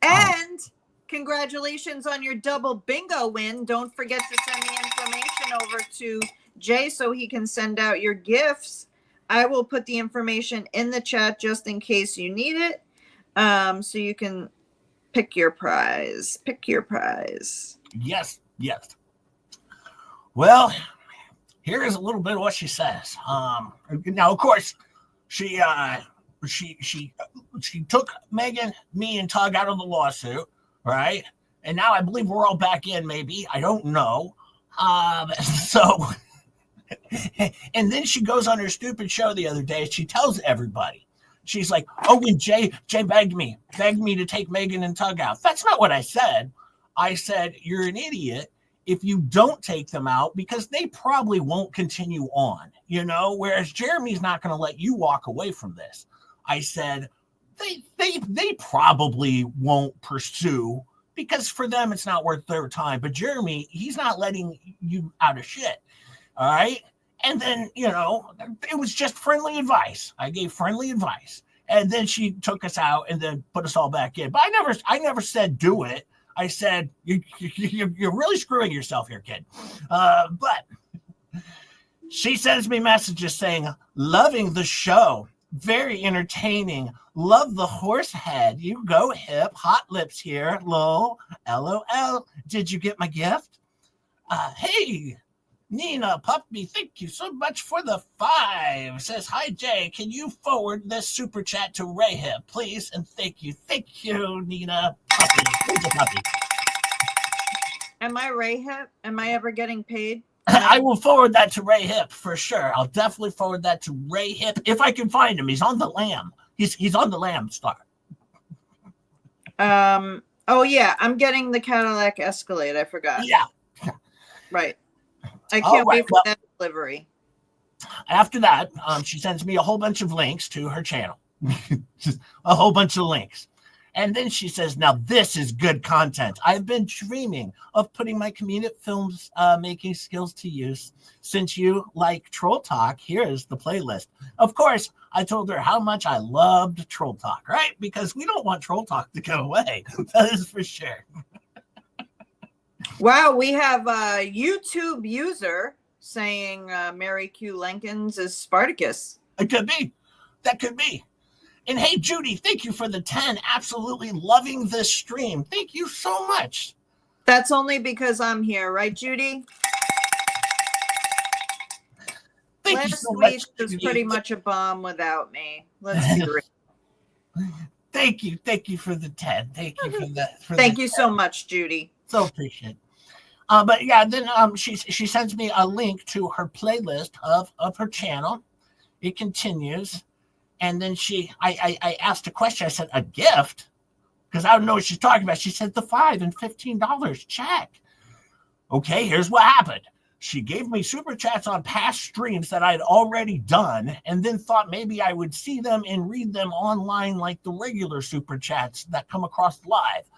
And congratulations on your double bingo win. Don't forget to send the information over to Jay so he can send out your gifts. I will put the information in the chat just in case you need it. So you can pick your prize. Yes. Well, here is a little bit of what she says. Now, of course, she took Megan, me, and Tug out of the lawsuit, right? And now I believe we're all back in, maybe. I don't know. And then she goes on her stupid show the other day. She tells everybody. She's like, oh, when Jay begged me to take Megan and Tug out. That's not what I said. I said, you're an idiot if you don't take them out because they probably won't continue on, whereas Jeremy's not going to let you walk away from this. I said, they probably won't pursue because for them, it's not worth their time. But Jeremy, he's not letting you out of shit. All right. And then, it was just friendly advice. I gave friendly advice. And then she took us out and then put us all back in. But I never said do it. I said, you're really screwing yourself here, kid. But she sends me messages saying, loving the show. Very entertaining. Love the horse head. You go hip. Hot lips here. Lol. LOL. Did you get my gift? Hey, Nina Puppy, thank you so much for the 5. Says, hi, Jay. Can you forward this super chat to Ray Hip, please? And thank you. Thank you, Nina Puppy. Who's a puppy? Am I Ray Hip? Am I ever getting paid? I will forward that to Ray Hip for sure. I'll definitely forward that to Ray Hip if I can find him. He's on the lamb. He's on the lamb star. Oh yeah, I'm getting the Cadillac Escalade. I forgot. Yeah. Right. I can't wait for that delivery. After that, she sends me a whole bunch of links to her channel. Just a whole bunch of links. And then she says, now this is good content. I've been dreaming of putting my comedic films making skills to use. Since you like Troll Talk, here's the playlist. Of course, I told her how much I loved Troll Talk, right? Because we don't want Troll Talk to go away. That is for sure. Wow, we have a YouTube user saying Mary Q. Lincoln's is Spartacus. It could be. That could be. And hey, Judy, thank you for the 10. Absolutely loving this stream. Thank you so much. That's only because I'm here, right, Judy? Last week was pretty much a bomb without me. Let's be real. Thank you. Thank you for the 10. Thank you for that. Thank you so much, Judy. So appreciate it. But yeah, then she sends me a link to her playlist of her channel. It continues. And then I asked a question. I said, a gift? Because I don't know what she's talking about. She said the $5 and $15 check. Okay, here's what happened. She gave me super chats on past streams that I'd already done, and then thought maybe I would see them and read them online like the regular super chats that come across live.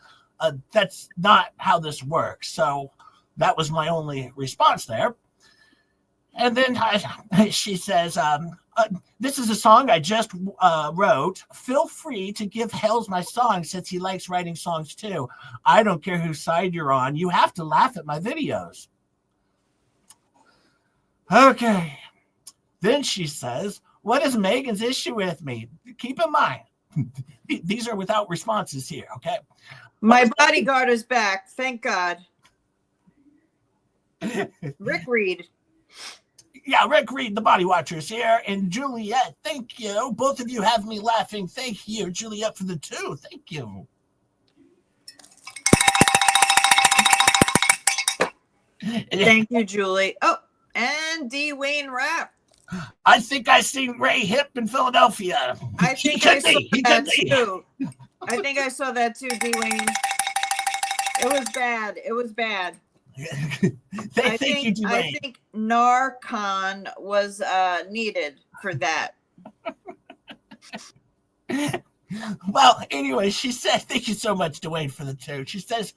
That's not how this works. So that was my only response there. And then she says, this is a song I just wrote. Feel free to give Hells my song since he likes writing songs too. I don't care whose side you're on. You have to laugh at my videos. Okay. Then she says, what is Megan's issue with me? Keep in mind, these are without responses here, okay? My bodyguard is back. Thank God. Rick Reed. Yeah, Rick Reed, the Body Watcher's here. And Juliet, thank you. Both of you have me laughing. Thank you. Juliet for the 2. Thank you. Thank you, Julie. Oh, and D. Wayne Rapp. I think I seen Ray Hip in Philadelphia. I think I saw that too. I think I saw that too, D. Wayne. It was bad. It was bad. I think Narcon was needed for that. Well, anyway, she said, thank you so much, Dwayne, for the 2. She says,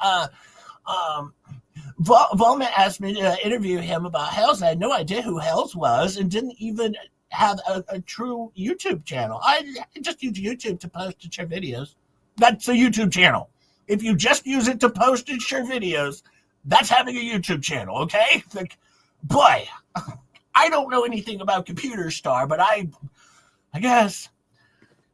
Volman asked me to interview him about Hells. I had no idea who Hells was and didn't even have a true YouTube channel. I just use YouTube to post and share videos. That's a YouTube channel. If you just use it to post and share videos, that's having a YouTube channel, okay? Like, boy, I don't know anything about Computer Star, but I guess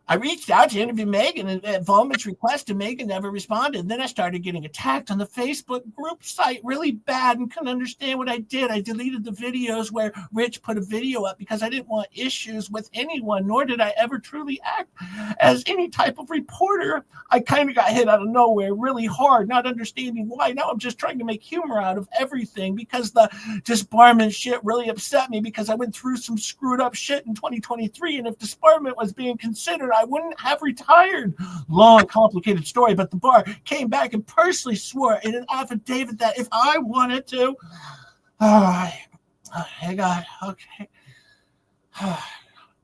I reached out to interview Megan at Volman's request, and Megan never responded. Then I started getting attacked on the Facebook group site really bad and couldn't understand what I did. I deleted the videos where Rich put a video up because I didn't want issues with anyone, nor did I ever truly act as any type of reporter. I kind of got hit out of nowhere really hard, not understanding why. Now I'm just trying to make humor out of everything because the disbarment shit really upset me because I went through some screwed up shit in 2023, and if disbarment was being considered, I wouldn't have retired. Long, complicated story, but the bar came back and personally swore in an affidavit that if I wanted to, hey God, okay.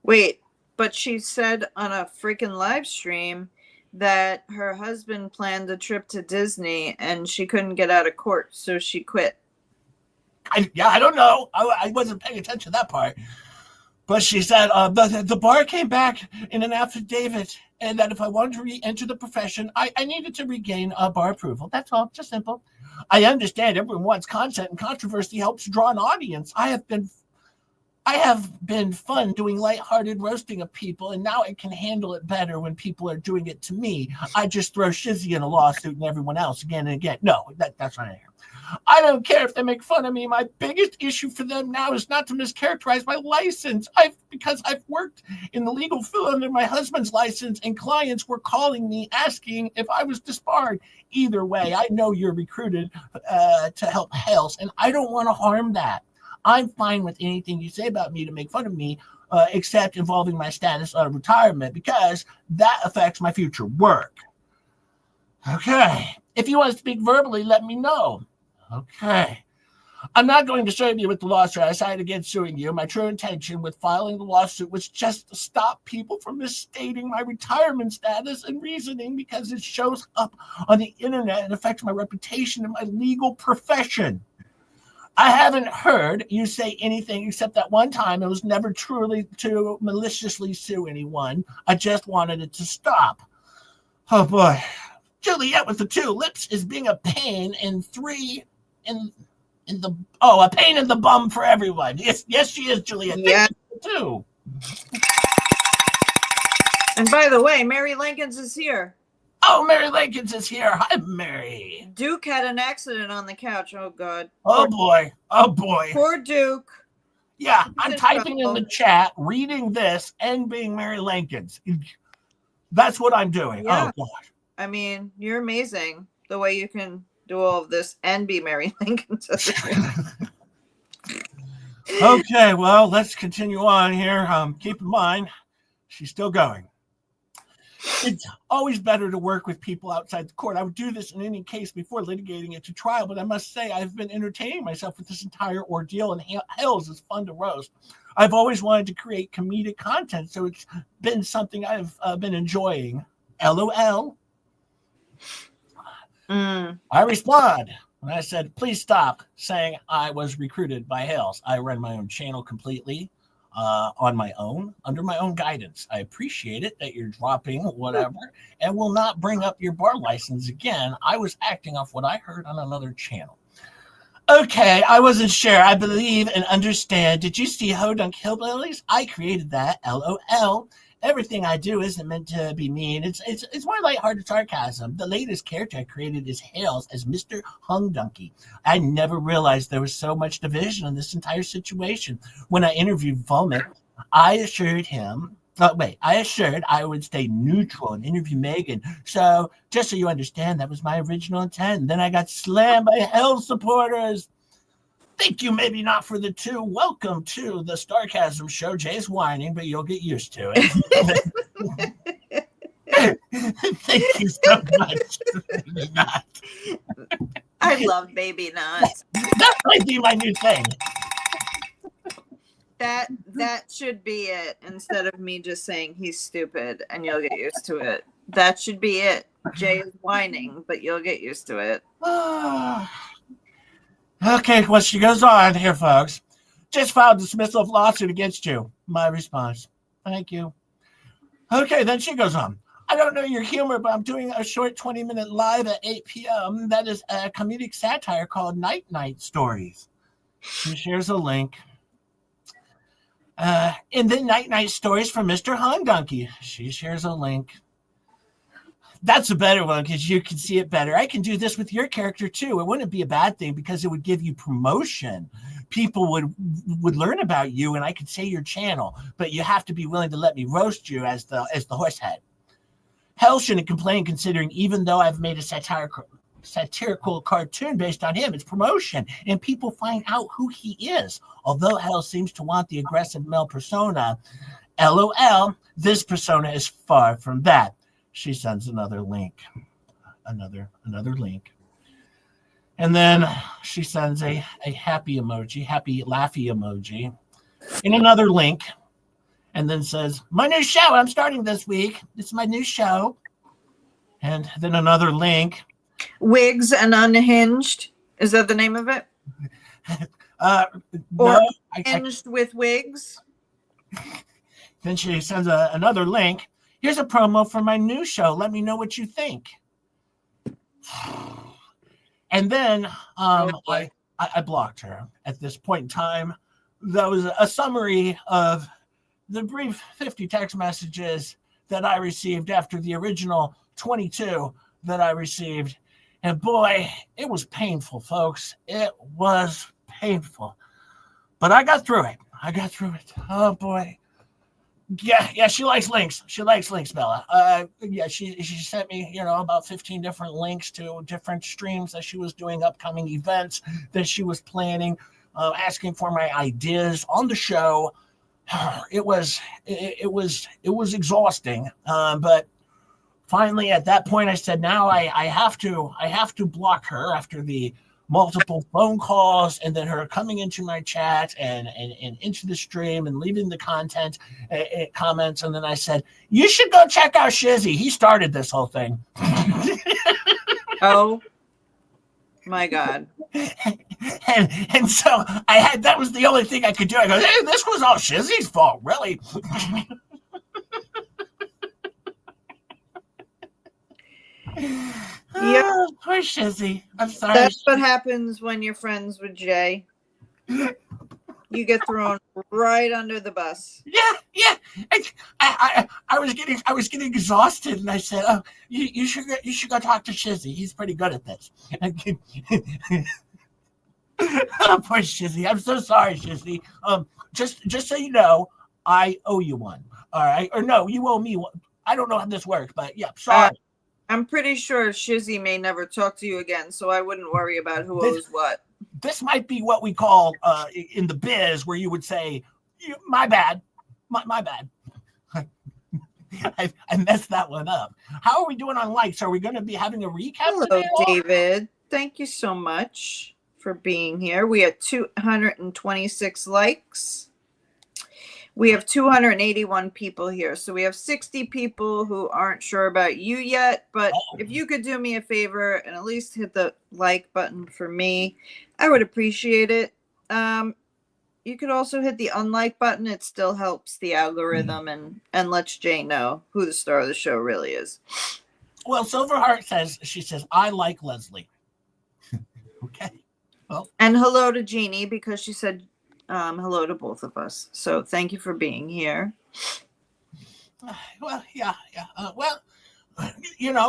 Wait, but she said on a freaking live stream that her husband planned a trip to Disney and she couldn't get out of court, so she quit. I don't know. I wasn't paying attention to that part. But she said the bar came back in an affidavit, and that if I wanted to re-enter the profession, I needed to regain bar approval. That's all, just simple. I understand everyone wants content, and controversy helps draw an audience. I have been fun doing lighthearted roasting of people, and now I can handle it better when people are doing it to me. I just throw Shizzy in a lawsuit and everyone else again and again. No, that's not it. I don't care if they make fun of me. My biggest issue for them now is not to mischaracterize my license. Because I've worked in the legal field under my husband's license, and clients were calling me asking if I was disbarred. Either way, I know you're recruited to help Hales, and I don't want to harm that. I'm fine with anything you say about me to make fun of me, except involving my status of retirement, because that affects my future work. Okay. If you want to speak verbally, let me know. Okay. I'm not going to serve you with the lawsuit. I decided against suing you. My true intention with filing the lawsuit was just to stop people from misstating my retirement status and reasoning, because it shows up on the internet and affects my reputation in my legal profession. I haven't heard you say anything except that one time. It was never truly to maliciously sue anyone. I just wanted it to stop. Oh boy. Juliet with the 2 lips is being a pain, and 3 a pain in the bum for everyone. Yes, she is, Juliet. Yeah. Too. And by the way, Mary Lincoln's is here. Oh, Mary Lincoln's is here. Hi, Mary. Duke had an accident on the couch. Oh, God. Oh, boy. Oh, boy. Poor Duke. Yeah, I'm typing in the chat, reading this, and being Mary Lincoln's. That's what I'm doing. Yeah. Oh, gosh. I mean, you're amazing the way you can do all of this and be Mary Lincoln. Okay, well, let's continue on here. Keep in mind, she's still going. It's always better to work with people outside the court. I would do this in any case before litigating it to trial, but I must say I've been entertaining myself with this entire ordeal, and Hells is fun to roast. I've always wanted to create comedic content, so it's been something I've been enjoying. LOL. I respond when I said, please stop saying I was recruited by Hales. I run my own channel completely on my own, under my own guidance. I appreciate it that you're dropping whatever and will not bring up your bar license again. I was acting off what I heard on another channel. Okay, I wasn't sure. I believe and understand. Did you see Hodunk Hillbillies? I created that. LOL. Everything I do isn't meant to be mean. It's more lighthearted sarcasm. The latest character I created is Hales as Mr. Hung Donkey. I never realized there was so much division in this entire situation. When I interviewed Vomit, I assured I would stay neutral and interview Megan. So just so you understand, that was my original intent. And then I got slammed by Hell's supporters. Thank you, maybe not for the 2. Welcome to the Starcasm show. Jay's whining, but you'll get used to it. Thank you so much. I love Baby Not. That might be my new thing. That should be it, instead of me just saying he's stupid and you'll get used to it. That should be it. Jay is whining, but you'll get used to it. Okay, well, she goes on here, folks. Just filed dismissal of lawsuit against you. My response. Thank you. Okay, then she goes on. I don't know your humor, but I'm doing a short 20-minute live at 8 p.m. That is a comedic satire called Night Night Stories. She shares a link. In the Night Night Stories from Mr. Hung Donkey. She shares a link. That's a better one because you can see it better. I can do this with your character too. It wouldn't be a bad thing because it would give you promotion. People would learn about you, and I could say your channel, but you have to be willing to let me roast you as the horse head. Hell shouldn't complain, considering even though I've made a satirical cartoon based on him, it's promotion, and people find out who he is. Although Hell seems to want the aggressive male persona, LOL, this persona is far from that. She sends another link, another link. And then she sends a happy emoji, happy laughy emoji, in another link, and then says, my new show, I'm starting this week. It's my new show. And then another link. Wigs and Unhinged. Is that the name of it? No. Hinged with wigs? Then she sends another link. Here's a promo for my new show. Let me know what you think. And then I blocked her. At this point in time, that was a summary of the brief 50 text messages that I received after the original 22 that I received. And boy, it was painful, folks. It was painful. But I got through it. Oh, boy. Yeah, she likes links. She likes links, Bella. She sent me, about 15 different links to different streams that she was doing, upcoming events that she was planning, asking for my ideas on the show. It was exhausting, but finally at that point I said, now I have to block her after the multiple phone calls and then her coming into my chat and into the stream and leaving the content comments. And then I said, you should go check out Shizzy. He started this whole thing. Oh my God. And so that was the only thing I could do. I go, hey, this was all Shizzy's fault, really. Yeah, poor Shizzy. I'm sorry. That's what happens when you're friends with Jay. You get thrown right under the bus. Yeah. I was getting exhausted, and I said, "Oh, you should go talk to Shizzy. He's pretty good at this." Oh, poor Shizzy. I'm so sorry, Shizzy. Just so you know, I owe you one. All right, or no, you owe me one. I don't know how this works, but yeah, sorry. I'm pretty sure Shizzy may never talk to you again, so I wouldn't worry about who owes what. This might be what we call in the biz, where you would say, "My bad, my bad." I messed that one up. How are we doing on likes? Are we going to be having a recap? Hello, David. Thank you so much for being here. We had 226 likes. We have 281 people here. So we have 60 people who aren't sure about you yet. But if you could do me a favor and at least hit the like button for me, I would appreciate it. You could also hit the unlike button. It still helps the algorithm and lets Jay know who the star of the show really is. Well, Silverheart says, I like Leslie. Okay. Well. And hello to Jeannie, because she said hello to both of us. So thank you for being here. Well, yeah.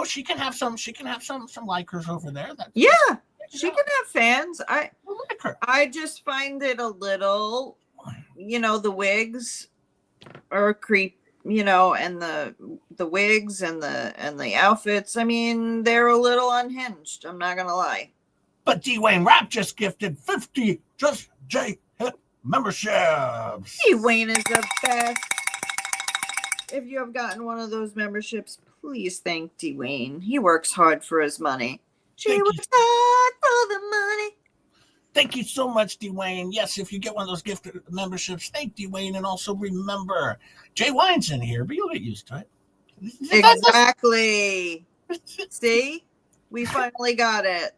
She can have some likers over there. She can have fans. I like her. I just find it a little, the wigs are creep, and the wigs and the outfits. I mean, they're a little unhinged. I'm not gonna lie. But Dwayne Rapp just gifted 50 Just J Hip memberships. Dwayne is the best. If you have gotten one of those memberships, please thank Dwayne. He works hard for his money. She works hard for the money. Thank you so much, Dwayne. Yes, if you get one of those gifted memberships, thank Dwayne. And also remember, Jay Wine's in here, but you'll get used to it. Exactly. See? We finally got it.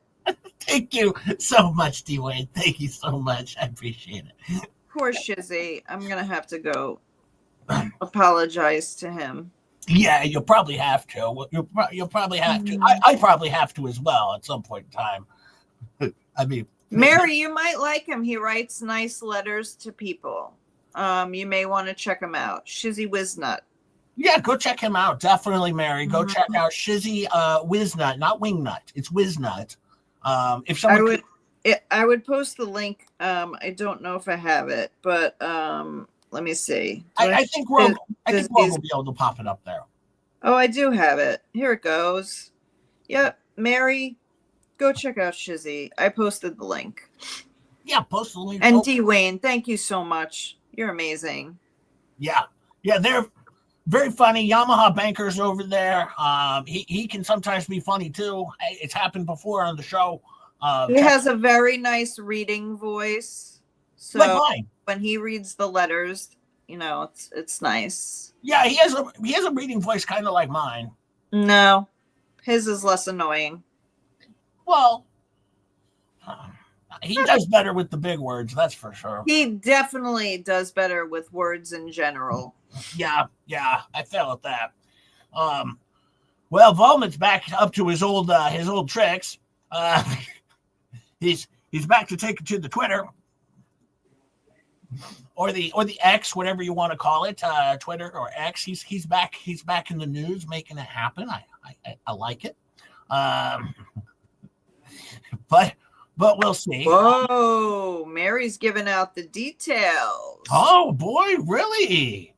Thank you so much, Dwayne. Thank you so much. I appreciate it. Poor Shizzy. I'm going to have to go apologize to him. Yeah, you'll probably have to. You'll probably have to. I probably have to as well at some point in time. I mean, Mary, you might like him. He writes nice letters to people. You may want to check him out. Shizzy Wiznut. Yeah, go check him out. Definitely, Mary. Go check out Shizzy Wiznut, not Wingnut. It's Wiznut. If someone I would post the link. I don't know if I have it, but let me see. I think Rogue will be able to pop it up there. Oh, I do have it. Here it goes. Yep, Mary, go check out Shizzy. I posted the link. Yeah, post the link. And Dwayne, thank you so much. You're amazing. Yeah, they're very funny. Yamaha Bankers over there. He can sometimes be funny too. It's happened before on the show. He has a very nice reading voice. So like mine. When he reads the letters, it's nice. Yeah, he has a reading voice kind of like mine. No, his is less annoying. Well, He does better with the big words, that's for sure. He definitely does better with words in general. Yeah, I fell at that. Well, Volman's back up to his old tricks. He's back to take it to the Twitter or the X, whatever you want to call it, Twitter or X. He's back in the news, making it happen. I like it. But we'll see. Whoa, Mary's giving out the details. Oh boy, really?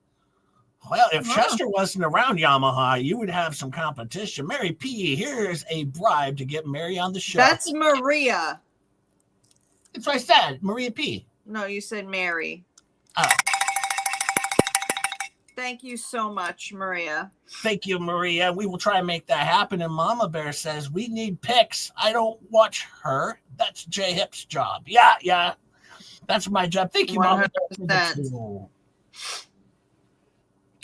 Well, if Chester wasn't around Yamaha, you would have some competition. Mary P, here's a bribe to get Mary on the show. That's Maria. That's what I said, Maria P. No, you said Mary. Oh. Thank you so much, Maria. Thank you, Maria. We will try and make that happen. And Mama Bear says, we need pics. I don't watch her. That's J Hip's job. Yeah. That's my job. Thank you, 100%. Mama.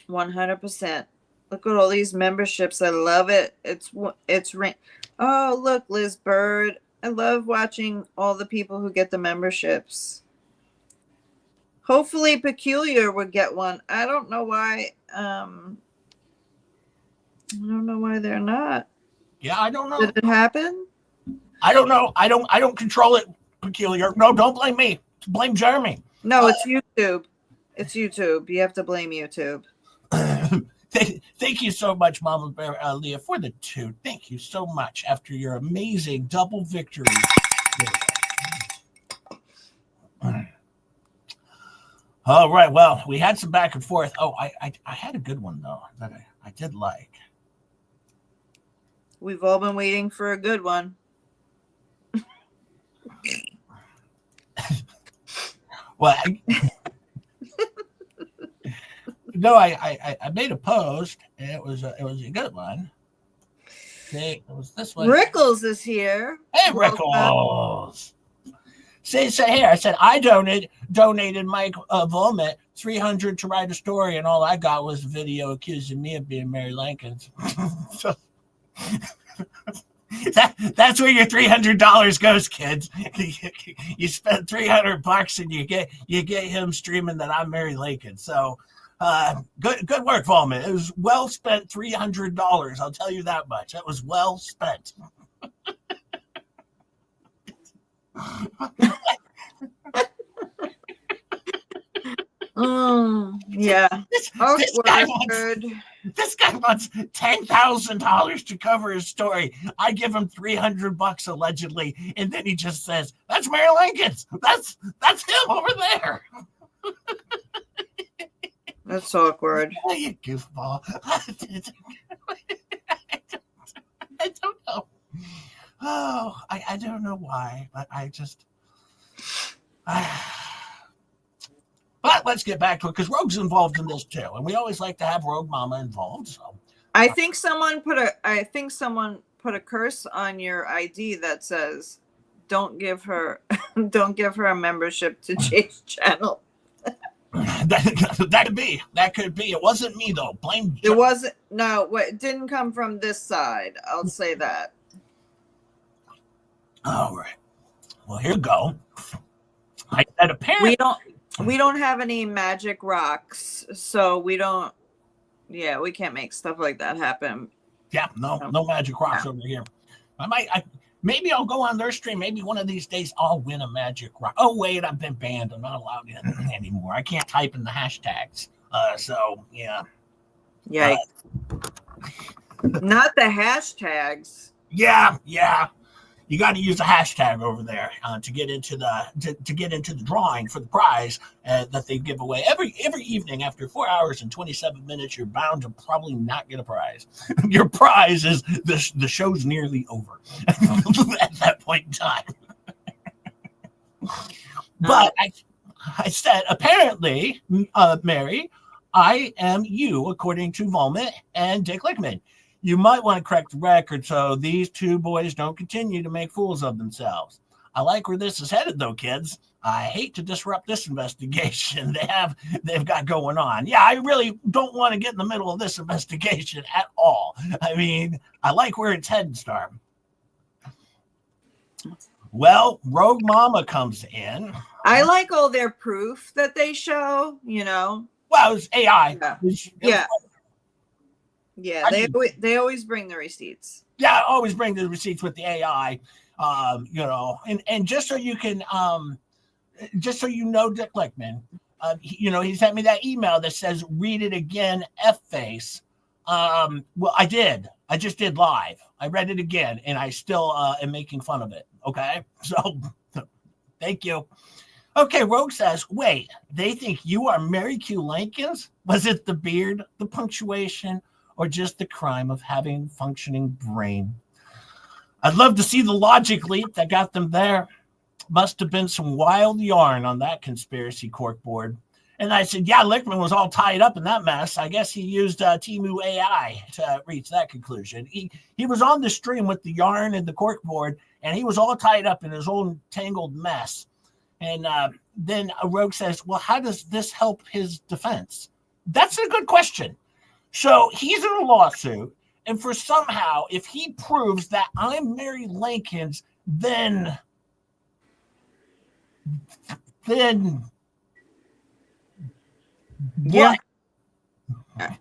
100%. Look at all these memberships. I love it. It's oh, look, Liz Bird. I love watching all the people who get the memberships. Hopefully Peculiar would get one. I don't know why. I don't know why they're not. Yeah, I don't know. Did it happen? I don't know. I don't control it, Peculiar. No, don't blame me. Blame Jeremy. No, it's YouTube. It's YouTube. You have to blame YouTube. Thank you so much, Mama Bear, Leah, for the 2. Thank you so much. After your amazing double victory. All right. Well, we had some back and forth. Oh, I had a good one though that I did like. We've all been waiting for a good one. Well, no, I made a post, and it was a good one. Okay, it was this one. Rickles is here. Hey, Rickles. Say here. I said I donated Mike Volmet $300 to write a story, and all I got was a video accusing me of being Mary Lincoln. So that's where your $300 goes, kids. You spend $300 and you get him streaming that I'm Mary Lincoln. So good work, Volmet. It was well spent $300. I'll tell you that much. That was well spent. Yeah. This guy wants $10,000 to cover his story. I give him $300 allegedly, and then he just says, "That's Mary Lincoln's. That's him over there." That's awkward. Oh, you goofball. I don't know. Oh, I don't know why, but I just. But let's get back to it because Rogue's involved in this too, and we always like to have Rogue Mama involved. So I think someone put a curse on your ID that says, "Don't give her a membership to Jay's channel." That could be. It wasn't me though. Blame. It wasn't. No, it didn't come from this side. I'll say that. All right. Well, here we go. I said apparently we don't have any magic rocks, so we don't. Yeah, we can't make stuff like that happen. Yeah, no magic rocks over here. Maybe I'll go on their stream. Maybe one of these days I'll win a magic rock. Oh wait, I've been banned. I'm not allowed in anymore. I can't type in the hashtags. So yeah. Yikes. Not the hashtags. Yeah. You got to use a hashtag over there to get into the drawing for the prize that they give away every evening after 4 hours and 27 minutes. You're bound to probably not get a prize. Your prize is the show's nearly over at that point in time. But I said apparently, Mary, I am you according to Volmet and Dick Lickman. You might want to correct the record so these two boys don't continue to make fools of themselves. I like where this is headed, though, kids. I hate to disrupt this investigation they've got going on. Yeah, I really don't want to get in the middle of this investigation at all. I mean, I like where it's heading, Star. Well, Rogue Mama comes in. I like all their proof that they show, you know. Well, it was AI. Yeah. They always bring the receipts. Yeah, always bring the receipts with the AI. You know, and just so you can, just so you know, Dick Lickman, you know, he sent me that email that says "read it again, F-face." Well, I did. I just did live. I read it again, and I still am making fun of it. Okay, so thank you. Okay, Rogue says, wait, they think you are Mary Q. Lincoln's? Was it the beard, the punctuation, or just the crime of having a functioning brain? I'd love to see the logic leap that got them there. Must have been some wild yarn on that conspiracy corkboard. And I said, yeah, Lickman was all tied up in that mess. I guess he used Temu AI to reach that conclusion. He was on the stream with the yarn and the corkboard, and he was all tied up in his own tangled mess. And then Rogue says, well, how does this help his defense? That's a good question. So he's in a lawsuit, and for somehow, if he proves that I'm Mary Lincoln's, then yeah. What?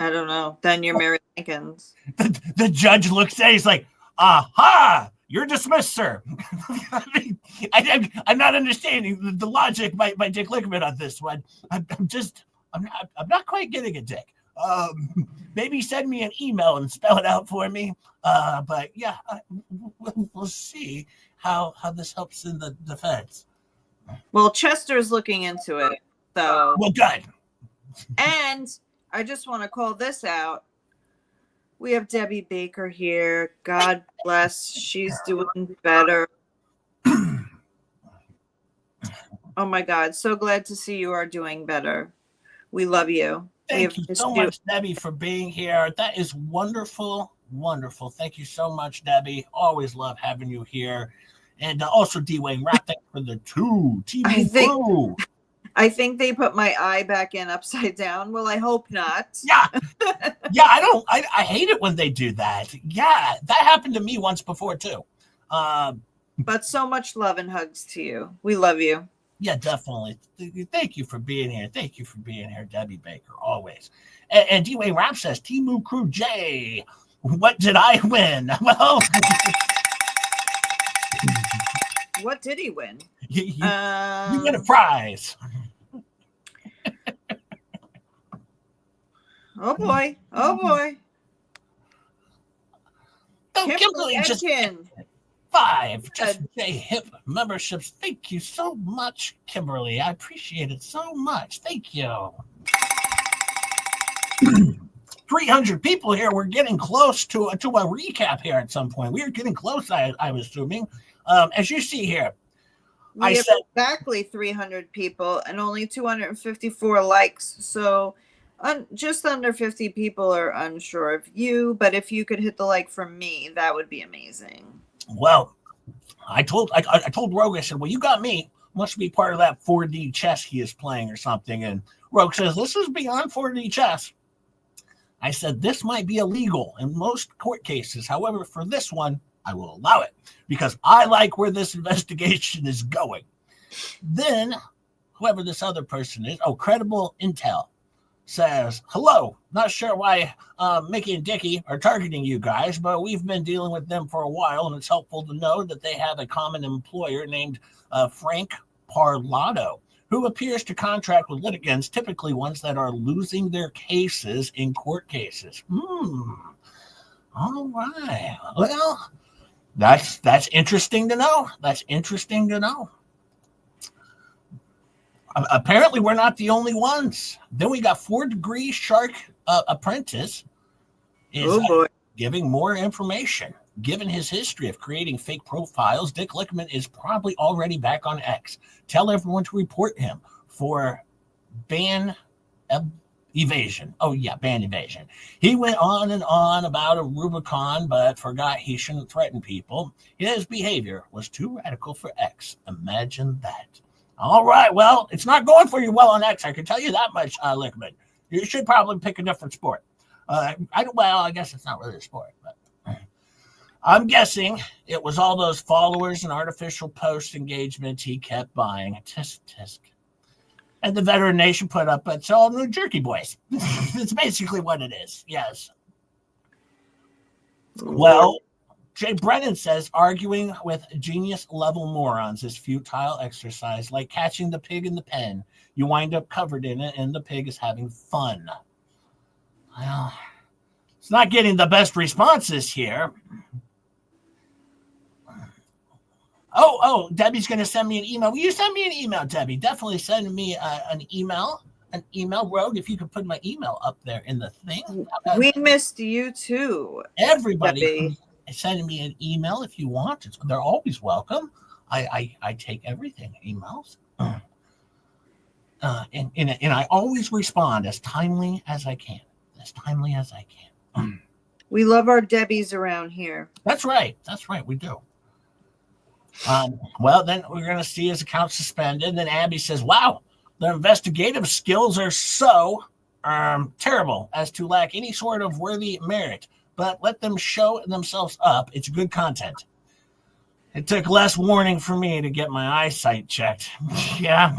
I don't know. Then you're Mary Lincoln's. The judge looks at it, he's like, aha, you're dismissed, sir. I mean, I'm not understanding the logic by Dick Lickman on this one. I'm not quite getting it, Dick. Maybe send me an email and spell it out for me. But yeah, we'll see how this helps in the defense. Well, Chester's looking into it, so. Well, good. And I just want to call this out. We have Debbie Baker here. God bless. She's doing better. Oh my God. So glad to see you are doing better. We love you. Thank you so much, Debbie, for being here. That is wonderful. Wonderful. Thank you so much, Debbie. Always love having you here. And also D-Wayne Rapp, thank you for the two. I think they put my eye back in upside down. Well, I hope not. Yeah. Yeah, I hate it when they do that. Yeah, that happened to me once before too. But so much love and hugs to you. We love you. Yeah, definitely. Thank you for being here. Thank you for being here, Debbie Baker, always. And D-Wayne Rapp says, Timu Crew J, what did I win? Well, what did he win? You win a prize. Oh boy. Oh boy. Oh, Kimberly just 5 just hip memberships. Thank you so much, Kimberly. I appreciate it so much. Thank you. 300 people here. We're getting close to a recap here at some point. We are getting close, I was assuming. As you see here, we have exactly 300 people and only 254 likes. So just under 50 people are unsure of you. But if you could hit the like from me, that would be amazing. Well, I told Rogue, I said, well, you got me. Must be part of that 4D chess he is playing or something. And Rogue says, this is beyond 4D chess. I said, this might be illegal in most court cases. However, for this one, I will allow it because I like where this investigation is going. Then, whoever this other person is, Credible Intel, says, hello, not sure why Mickey and Dickie are targeting you guys, but we've been dealing with them for a while, and it's helpful to know that they have a common employer named Frank Parlato, who appears to contract with litigants, typically ones that are losing their cases in court cases. All right. Well, that's interesting to know. That's interesting to know. Apparently, we're not the only ones. Then we got 4 Degree Shark Apprentice is giving more information. Given his history of creating fake profiles, Dick Lickman is probably already back on X. Tell everyone to report him for ban evasion. Oh, yeah, ban evasion. He went on and on about a Rubicon, but forgot he shouldn't threaten people. His behavior was too radical for X. Imagine that. All right, well, it's not going for you well on X. I can tell you that much, Lickman. You should probably pick a different sport. I guess it's not really a sport, but I'm guessing it was all those followers and artificial post engagement he kept buying. Tisk, tisk. And the veteran nation put up, it's all new jerky boys. It's basically what it is. Yes. Well, Jay Brennan says arguing with genius level morons is futile exercise, like catching the pig in the pen. You wind up covered in it, and the pig is having fun. Well, it's not getting the best responses here. Oh, Debbie's going to send me an email. Will you send me an email, Debbie? Definitely send me an email. Rogue, if you could put my email up there in the thing. We missed you too. Everybody send me an email if you want. They're always welcome. I take everything, emails. And I always respond as timely as I can. We love our Debbies around here. That's right. We do. Well, then we're going to see his account suspended. And then Abby says, wow, their investigative skills are so terrible as to lack any sort of worthy merit. But let them show themselves up. It's good content. It took less warning for me to get my eyesight checked. Yeah.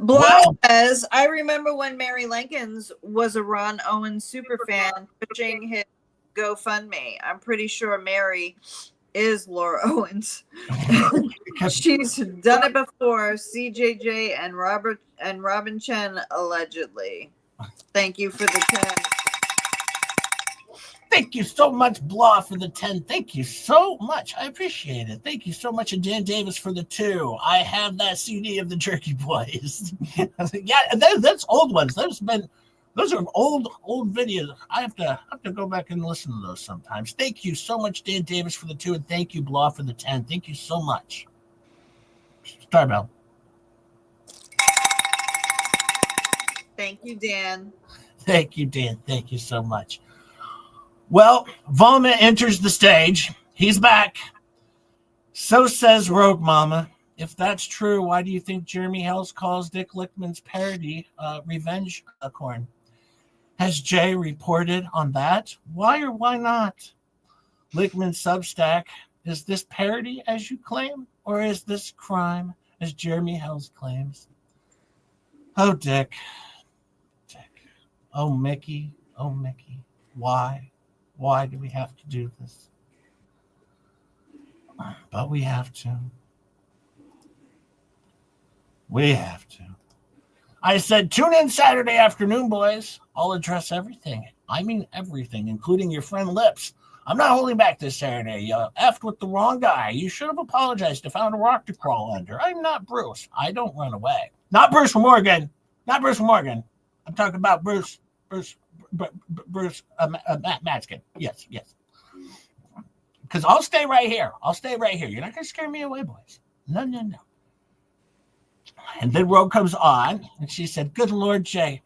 Blood says, I remember when Mary Lincoln's was a Ron Owens superfan pushing his GoFundMe. I'm pretty sure Mary is Laura Owens. She's done it before. CJJ and Robin Chen allegedly. Thank you for the 10. Thank you so much, Blah, for the 10. Thank you so much. I appreciate it. Thank you so much, and Dan Davis for the 2. I have that CD of the Jerky Boys. Yeah, that's old ones. Those are old videos. I have to go back and listen to those sometimes. Thank you so much, Dan Davis, for the 2, and thank you, Blah, for the 10. Thank you so much. Starbell. Thank you, Dan. Thank you, Dan. Thank you so much. Well, Volma enters the stage. He's back. So says Rogue Mama. If that's true, why do you think Jeremy Hells calls Dick Lickman's parody Revenge Corn? Has Jay reported on that? Why or why not? Lickman's Substack, is this parody as you claim? Or is this crime as Jeremy Hells claims? Oh, Dick. Oh, Mickey. Why? Why do we have to do this? But we have to. I said, tune in Saturday afternoon, boys. I'll address everything. I mean everything, including your friend Lips. I'm not holding back this Saturday. You effed with the wrong guy. You should have apologized to found a rock to crawl under. I'm not Bruce. I don't run away. Not Bruce Morgan. I'm talking about Bruce Matskin. Yes. Because I'll stay right here. You're not going to scare me away, boys. No. And then Rogue comes on, and she said, good Lord, Jay.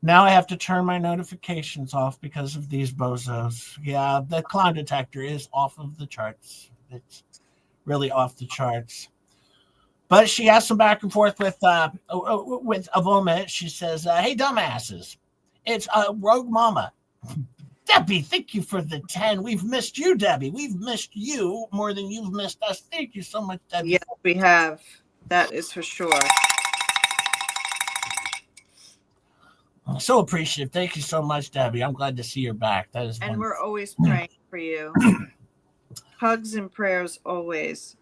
Now I have to turn my notifications off because of these bozos. Yeah, the clown detector is off of the charts. It's really off the charts. But she has some back and forth with Avoma. She says, hey, dumbasses. It's Rogue Mama. Debbie, thank you for the 10. We've missed you, Debbie. We've missed you more than you've missed us. Thank you so much, Debbie. Yes, we have. That is for sure. I'm so appreciative. Thank you so much, Debbie. I'm glad to see you're back. That is and wonderful. We're always praying for you. Hugs and prayers always.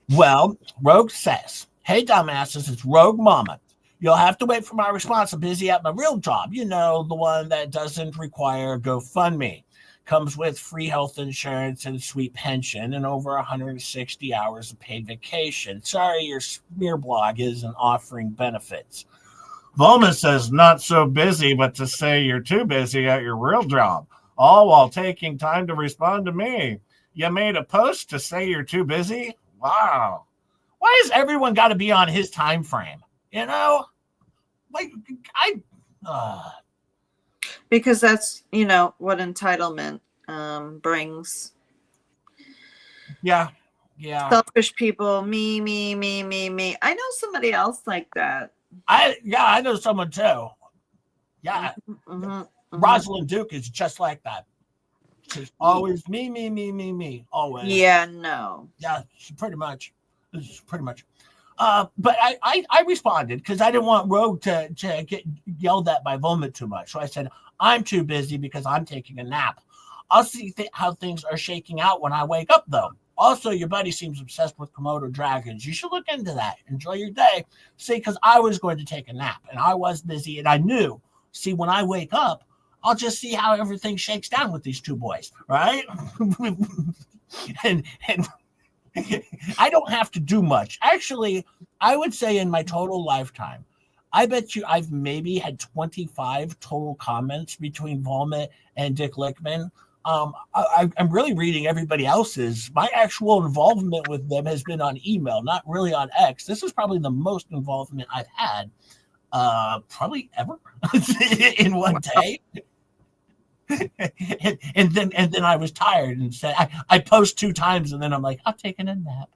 Well, Rogue says, hey, dumbasses, it's Rogue Mama. You'll have to wait for my response. I'm busy at my real job. You know, the one that doesn't require GoFundMe. Comes with free health insurance and sweet pension and over 160 hours of paid vacation. Sorry, your smear blog isn't offering benefits. Volma says, not so busy, but to say you're too busy at your real job, all while taking time to respond to me. You made a post to say you're too busy? Wow. Why has everyone got to be on his time frame? You know? Because that's, what entitlement brings. Yeah. Selfish people, me. I know somebody else like that. I know someone too. Yeah. Mm-hmm, mm-hmm. Rosalind Duke is just like that. She's always me, always. Yeah, no. Yeah, pretty much. But I responded because I didn't want Rogue to get yelled at by Vomit too much. So I said, I'm too busy because I'm taking a nap. I'll see how things are shaking out when I wake up, though. Also, your buddy seems obsessed with Komodo dragons. You should look into that. Enjoy your day. See, because I was going to take a nap, and I was busy, and I knew. See, when I wake up, I'll just see how everything shakes down with these two boys, right? and I don't have to do much. Actually, I would say in my total lifetime, I bet you I've maybe had 25 total comments between Vomit and Dick Lickman. I'm really reading everybody else's. My actual involvement with them has been on email, not really on X. This is probably the most involvement I've had, probably ever in one day. and then I was tired and said I post 2 times and then I'm like, I'm taking a nap.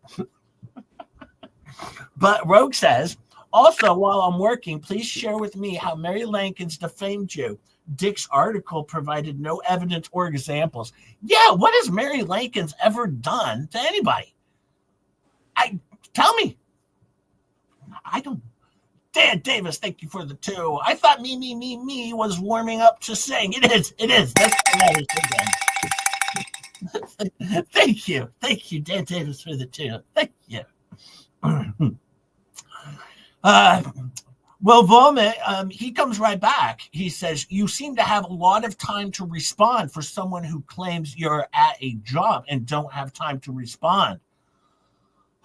But Rogue says, also, while I'm working, please share with me how Mary Lincoln's defamed you. Dick's article provided no evidence or examples. Yeah, what has Mary Lincoln's ever done to anybody? Tell me. I don't. Dan Davis, thank you for the 2. I thought me was warming up to sing. It is. That's again. Thank you, Dan Davis, for the 2. Thank you. Well, Vomit, he comes right back. He says, you seem to have a lot of time to respond for someone who claims you're at a job and don't have time to respond.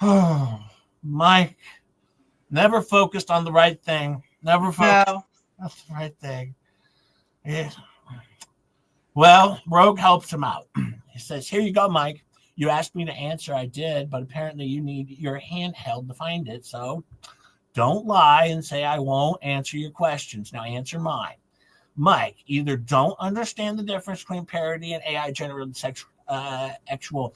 Oh, Mike, never focused on the right thing. Never focused on the right thing. Yeah. Well, Rogue helps him out. He says, here you go, Mike. You asked me to answer. I did, but apparently you need your handheld to find it. So don't lie and say I won't answer your questions. Now answer mine. Mike, either don't understand the difference between parody and AI-generated actual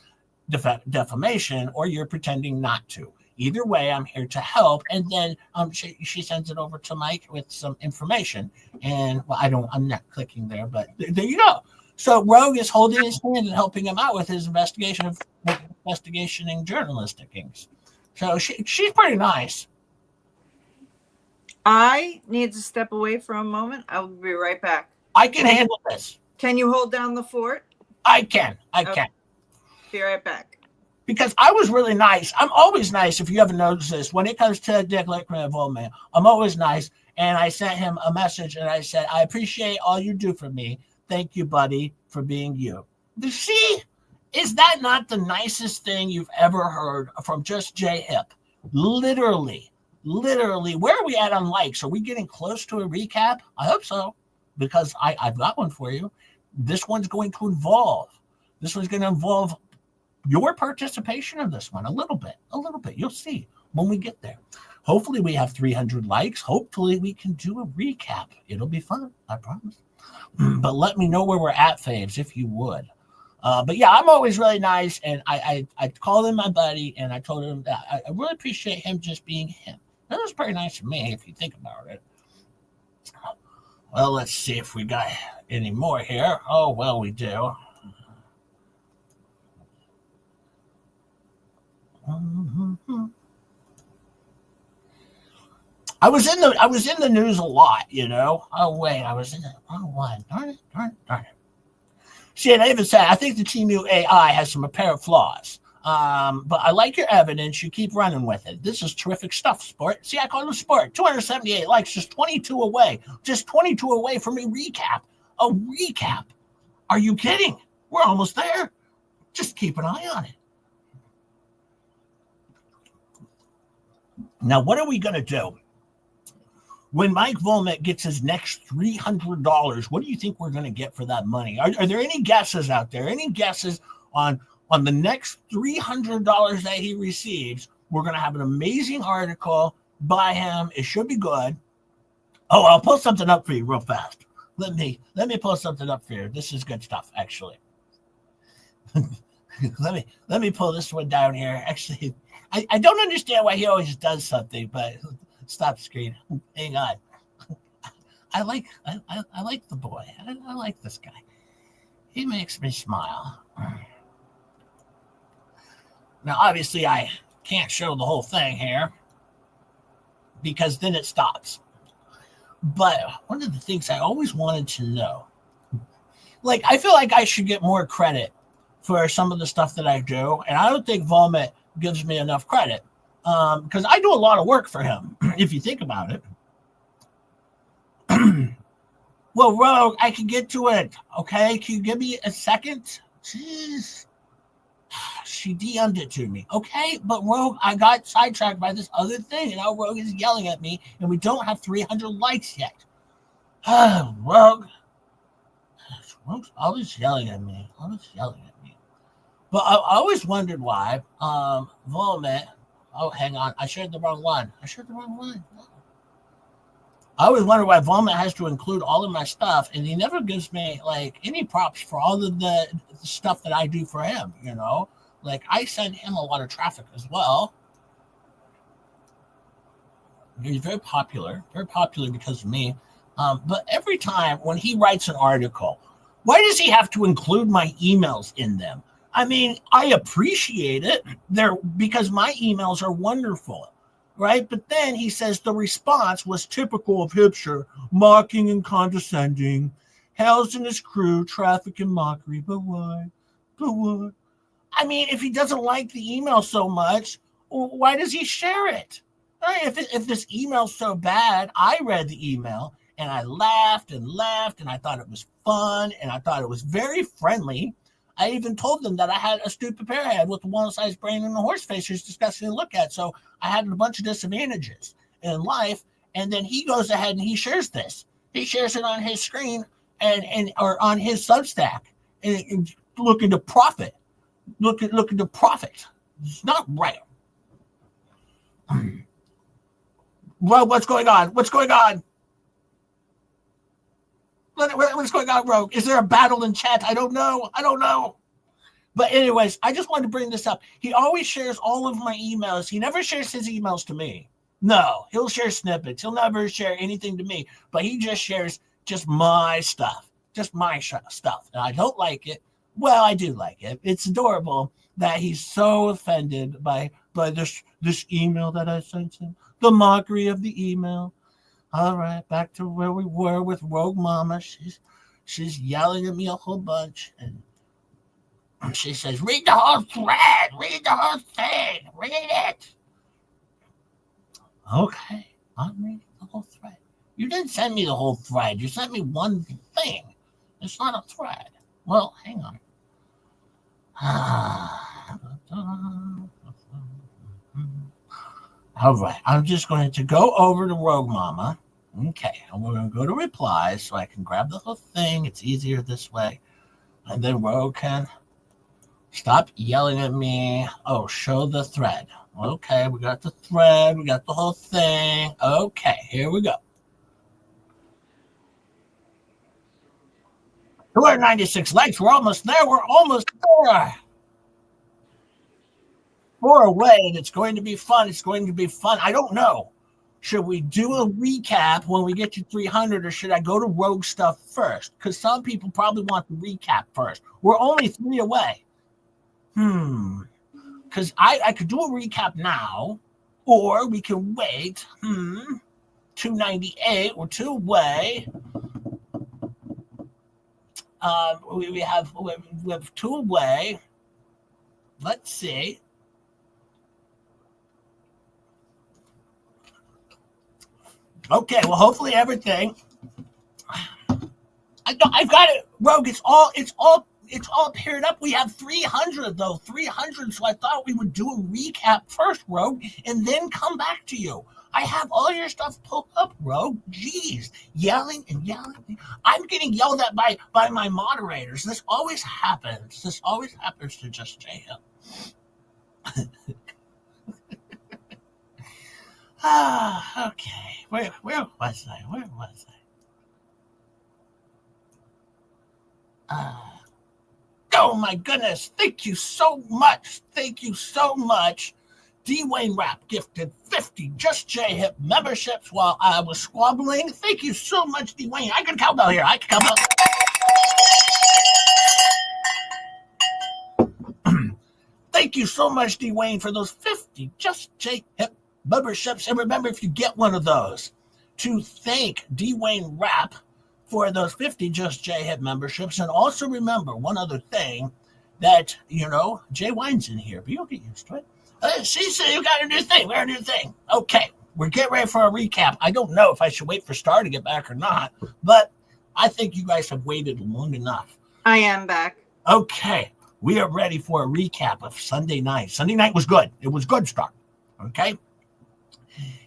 defamation, or you're pretending not to. Either way, I'm here to help. And then she sends it over to Mike with some information. And well, I'm not clicking there, but there you go. So Rogue is holding his hand and helping him out with his investigation in journalistic things. So she's pretty nice. I need to step away for a moment. I will be right back. I can handle this. Can you hold down the fort? I can. Okay. Be right back. Because I was really nice. I'm always nice, if you haven't noticed this. When it comes to Dick Lickman and Volman, I'm always nice. And I sent him a message and I said, I appreciate all you do for me. Thank you, buddy, for being you. You see, is that not the nicest thing you've ever heard from just J-Hip? Literally, where are we at on likes? Are we getting close to a recap? I hope so, because I've got one for you. This one's going to involve your participation in this one a little bit. You'll see when we get there. Hopefully we have 300 likes. Hopefully we can do a recap. It'll be fun, I promise. But let me know where we're at, faves, if you would. But yeah, I'm always really nice, and I called him my buddy, and I told him that I really appreciate him just being him. That was pretty nice of me, if you think about it. Well, let's see if we got any more here. Oh, well, we do. I was in the news a lot, you know. Oh wait, I was in the wrong one. Darn it. See, and I even said I think the Team U AI has some apparent flaws. But I like your evidence. You keep running with it. This is terrific stuff, Sport. See, I call it Sport. 278 likes, just 22 away. Just 22 away from a recap. A recap. Are you kidding? We're almost there. Just keep an eye on it. Now, what are we going to do? When Mike Volmet gets his next $300, what do you think we're going to get for that money? Are there any guesses out there? Any guesses on the next $300 that he receives? We're going to have an amazing article by him. It should be good. Oh, I'll post something up for you real fast. Let me post something up for you. This is good stuff, actually. let me pull this one down here. Actually, I don't understand why he always does something, but stop screen. Hang on. I like the boy. I like this guy. He makes me smile. Now, obviously, I can't show the whole thing here because then it stops. But one of the things I always wanted to know, like, I feel like I should get more credit for some of the stuff that I do, and I don't think Vomit gives me enough credit because I do a lot of work for him, if you think about it. Well, Rogue, I can get to it, okay? Can you give me a second? Jeez. She DM'd it to me, okay? But Rogue, I got sidetracked by this other thing, and now Rogue is yelling at me, and we don't have 300 likes yet. Rogue. Rogue's always yelling at me. But I always wondered why Vomit. Oh, hang on. I shared the wrong one. I always wonder why Vomit has to include all of my stuff, and he never gives me like any props for all of the stuff that I do for him, you know? Like, I send him a lot of traffic as well. He's very popular because of me. But every time when he writes an article, why does he have to include my emails in them? I mean, I appreciate it because my emails are wonderful, right? But then he says the response was typical of Hipster, mocking and condescending, Hales and his crew, traffic and mockery. But why? I mean, if he doesn't like the email so much, why does he share it? Right? If this email's so bad, I read the email and I laughed, and I thought it was fun, and I thought it was very friendly. I even told them that I had a stupid pearhead with a one-sized brain and a horse face who's disgusting to look at. So I had a bunch of disadvantages in life. And then he goes ahead and he shares this. He shares it on his screen or on his Substack and looking to profit. Looking to profit. It's not right. Well, what's going on? What's going on, Rogue? Is there a battle in chat? I don't know. But anyways, I just wanted to bring this up. He always shares all of my emails. He never shares his emails to me. No, he'll share snippets. He'll never share anything to me. But he just shares just my stuff. And I don't like it. Well, I do like it. It's adorable that he's so offended by this email that I sent him. The mockery of the email. All right, back to where we were with Rogue Mama. She's yelling at me a whole bunch, and she says, "Read the whole thread. Read the whole thing. Read it." Okay, I'm reading the whole thread. You didn't send me the whole thread. You sent me one thing. It's not a thread. Well, hang on. All right, I'm just going to go over to Rogue Mama. Okay, and we're going to go to replies so I can grab the whole thing. It's easier this way. And then Rogue can stop yelling at me. Oh, show the thread. Okay, we got the thread. We got the whole thing. Okay, here we go. 296 likes. We're almost there. More away, and it's going to be fun. I don't know. Should we do a recap when we get to 300, or should I go to Rogue stuff first? Because some people probably want the recap first. We're only 3 away. Because I could do a recap now, or we can wait. 298. We're 2 away. We have 2 away. Let's see. Okay, well, hopefully everything. I've got it, Rogue. It's all paired up. We have 300 though, 300. So I thought we would do a recap first, Rogue, and then come back to you. I have all your stuff pulled up, Rogue. Jeez, yelling. I'm getting yelled at by my moderators. This always happens. To just JM. Okay. Where was I? Oh my goodness! Thank you so much. Dwayne Rapp gifted 50 Just J Hip memberships while I was squabbling. Thank you so much, Dwayne. I can cowbell here. I can cowbell. Thank you so much, Dwayne, for those 50 Just J Hip memberships. And remember, if you get one of those, to thank Dwayne Rapp for those 50 Just J Hip memberships. And also remember one other thing that, Jay Wine's in here, but you'll get used to it. See, you got a new thing. We're a new thing. Okay, we're getting ready for a recap. I don't know if I should wait for Star to get back or not, but I think you guys have waited long enough. I am back. Okay, we are ready for a recap of Sunday night. Sunday night was good. It was good, Star. Okay,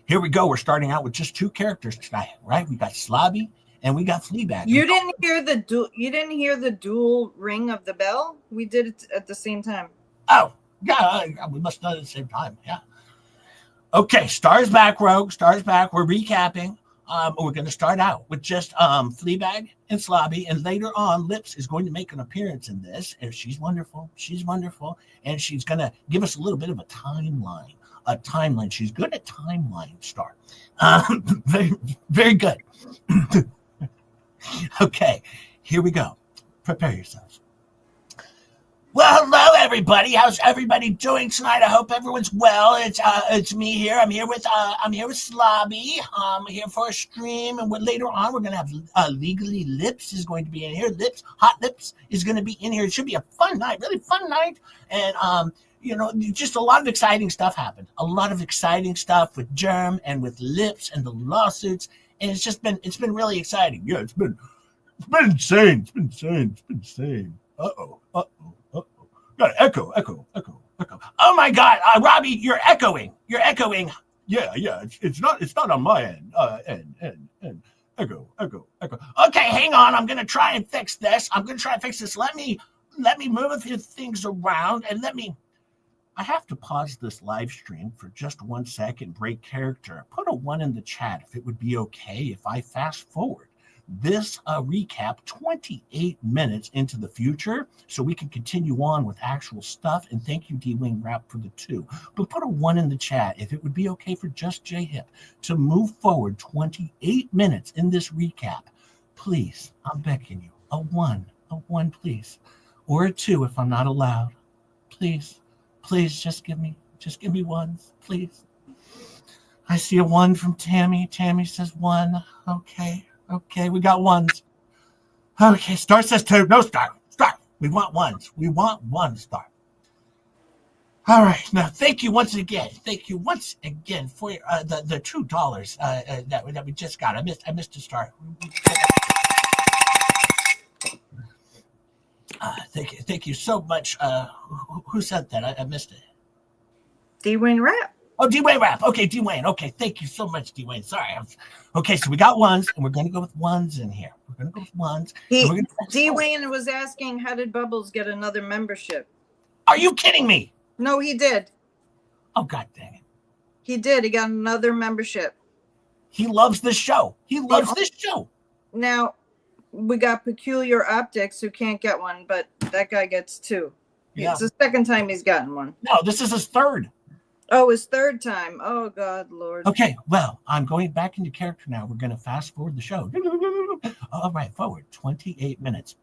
here we go. We're starting out with just two characters tonight, right? We got Slobby and we got Fleabag. You didn't hear the dual ring of the bell? We did it at the same time. Oh, yeah, we must have done it at the same time. Yeah. Okay, Star's back, Rogue. Star's back. We're recapping. We're going to start out with just Fleabag and Slobby, and later on, Lips is going to make an appearance in this, and she's wonderful. She's wonderful, and she's going to give us a little bit of a timeline. She's good at timeline, Star. Very, very good. Okay, here we go. Prepare yourselves. Well, hello everybody. How's everybody doing tonight? I hope everyone's well. It's me here. I'm here with Slobby. I'm here for a stream, and later on we're gonna have Legally Lips is going to be in here. Hot Lips is going to be in here. It should be a fun night, really fun night, and just a lot of exciting stuff happened. A lot of exciting stuff with Germ and with Lips and the lawsuits, and it's been really exciting. Yeah, it's been insane. It's been insane. Uh-oh. Got echo. Oh my God, Robbie, you're echoing. Yeah. It's not on my end. And echo. Okay, hang on. I'm gonna try and fix this. Let me move a few things around and I have to pause this live stream for just 1 second, break character. Put a 1 in the chat if it would be okay if I fast forward this recap 28 minutes into the future so we can continue on with actual stuff. And thank you, Dwayne Rapp, for the 2. But put a 1 in the chat if it would be okay for Just J Hip to move forward 28 minutes in this recap. Please, I'm begging you. A 1, please. Or a 2 if I'm not allowed. Please, just give me 1s, please. I see a 1 from Tammy. Tammy says 1. Okay, we got 1s. Okay, Star says 2. No, Star. We want 1s. We want 1, Star. All right, now thank you once again. For the $2 that we just got. I missed to start. Thank you so much. Who said that? I missed it. Dwayne Rapp. Oh, Dwayne Rapp. Okay, Dwayne. Okay, thank you so much, Dwayne. Sorry. Okay, so we got 1s, and we're going to go with 1s in here. Dwayne was asking, how did Bubbles get another membership? Are you kidding me? No, he did. Oh, God dang it. He did. He got another membership. He loves this show. Now, we got Peculiar Optics who can't get one, but that guy gets 2. Yeah. It's the second time he's gotten one. No, this is his 3rd. Oh, his 3rd time. Oh, God, Lord. Okay, well, I'm going back into character now. We're going to fast forward the show. All right, forward 28 minutes.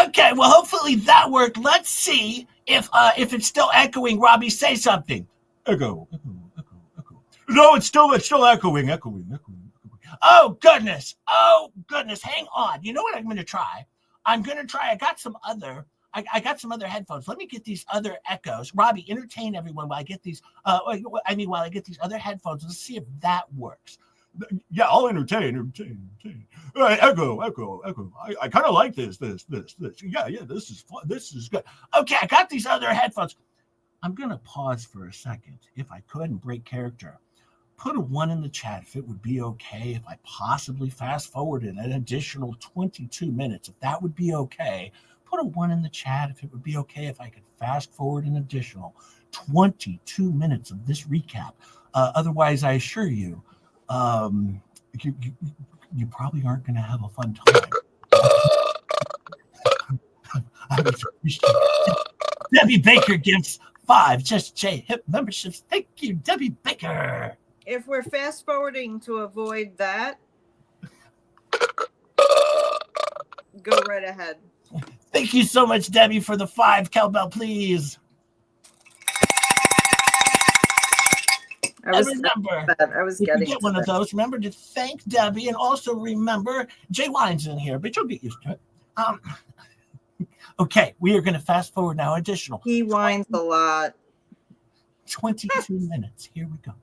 Okay, well, hopefully that worked. Let's see if it's still echoing. Robbie, say something. Echo. No, it's still echoing. Oh, goodness. Hang on. You know what I'm going to try? I got some other headphones. Let me get these other echoes. Robbie, entertain everyone while I get these. While I get these other headphones. Let's see if that works. Yeah, I'll entertain. Echo. I kind of like this. Yeah, this is fun. This is good. Okay, I got these other headphones. I'm gonna pause for a second, if I could, and break character. Put a 1 in the chat if it would be okay if I possibly fast forwarded an additional 22 minutes. If that would be okay. Put a 1 in the chat if it would be okay if I could fast forward an additional 22 minutes of this recap. Otherwise, I assure you, you probably aren't going to have a fun time. I would appreciate it. Debbie Baker gives 5 Just JHip memberships. Thank you, Debbie Baker. If we're fast forwarding to avoid that, go right ahead. Thank you so much, Debbie, for the 5. Cowbell, please. I was getting get one of those. Remember to thank Debbie, and also remember Jay Wine's in here, but you'll get used to it. Okay, we are going to fast forward now. Additional. He whines a lot. 22 minutes. Here we go.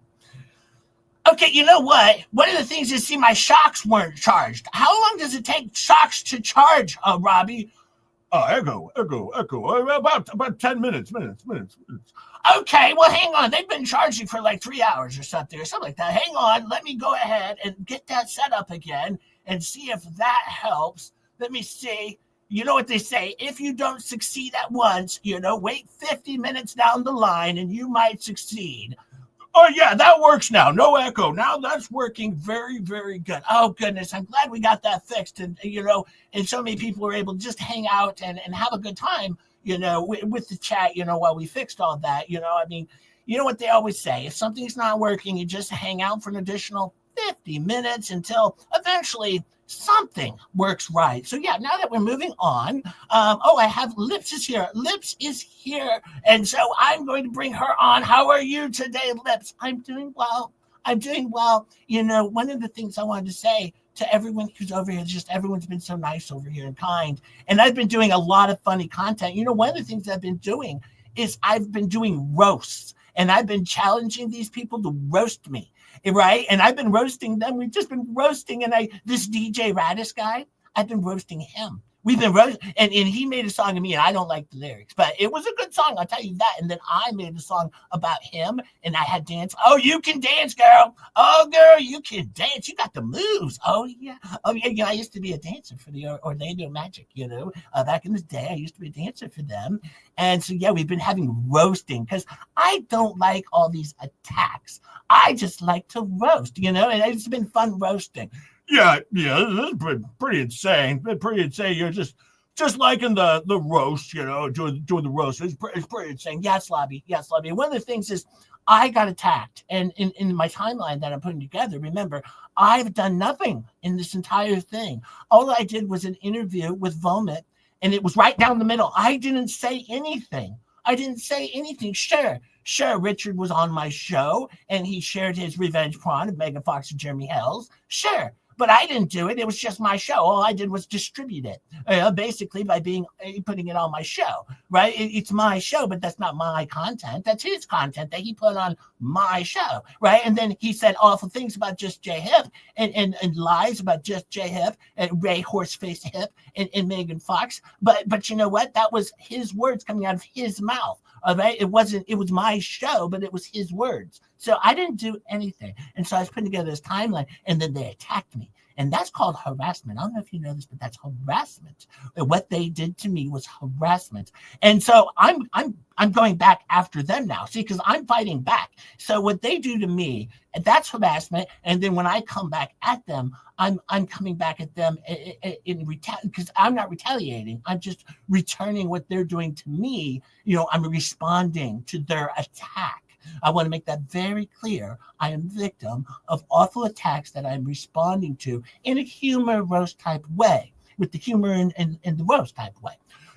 Okay, you know what? One of the things is, see, my shocks weren't charged. How long does it take shocks to charge, Robbie? Echo. About 10 minutes. Okay, well, hang on. They've been charging for like 3 hours or something like that. Hang on. Let me go ahead and get that set up again and see if that helps. Let me see. You know what they say? If you don't succeed at once, wait 50 minutes down the line and you might succeed. Oh, yeah, that works now. No echo. Now that's working very, very good. Oh, goodness. I'm glad we got that fixed. And, and so many people were able to just hang out and have a good time, with the chat, while we fixed all that. You know what they always say? If something's not working, you just hang out for an additional 50 minutes until eventually something works right. So yeah, now that we're moving on, I have Lips is here. Lips is here. And so I'm going to bring her on. How are you today, Lips? I'm doing well. One of the things I wanted to say to everyone who's over here, just everyone's been so nice over here and kind. And I've been doing a lot of funny content. One of the things I've been doing is I've been doing roasts, and I've been challenging these people to roast me. Right? And I've been roasting them. We've just been roasting. And this DJ Radis guy, I've been roasting him. We've been roasting. And he made a song of me, and I don't like the lyrics, but it was a good song. I'll tell you that. And then I made a song about him, and I had dance. Oh, you can dance, girl. Oh, girl, you can dance. You got the moves. Oh, yeah. I used to be a dancer for the Orlando Magic, back in the day. I used to be a dancer for them. And so, yeah, we've been having roasting because I don't like all these attacks. I just like to roast, and it's been fun roasting. Yeah, this is pretty insane. You're just liking the roast, doing the roast. It's pretty insane. Yes, Lobby. One of the things is I got attacked, and in my timeline that I'm putting together, remember, I've done nothing in this entire thing. All I did was an interview with Vomit, and it was right down the middle. I didn't say anything. Sure, Richard was on my show, and he shared his revenge porn of Megan Fox and Jeremy Hells. Sure, but I didn't do it. It was just my show. All I did was distribute it, basically by putting it on my show, right? It's my show, but that's not my content. That's his content that he put on my show, right? And then he said awful things about Just JHip and lies about Just JHip and Ray Horseface Hip and Megan Fox. But you know what? That was his words coming out of his mouth. All right, it was my show, but it was his words. So I didn't do anything. And so I was putting together this timeline, and then they attacked me. And that's called harassment. I don't know if you know this, but that's harassment. What they did to me was harassment. And so I'm going back after them now. See, because I'm fighting back. So what they do to me, that's harassment. And then when I come back at them, I'm coming back at them in because I'm not retaliating. I'm just returning what they're doing to me. I'm responding to their attack. I want to make that very clear. I am victim of awful attacks that I'm responding to in a humor roast type way, with the humor and the roast type way.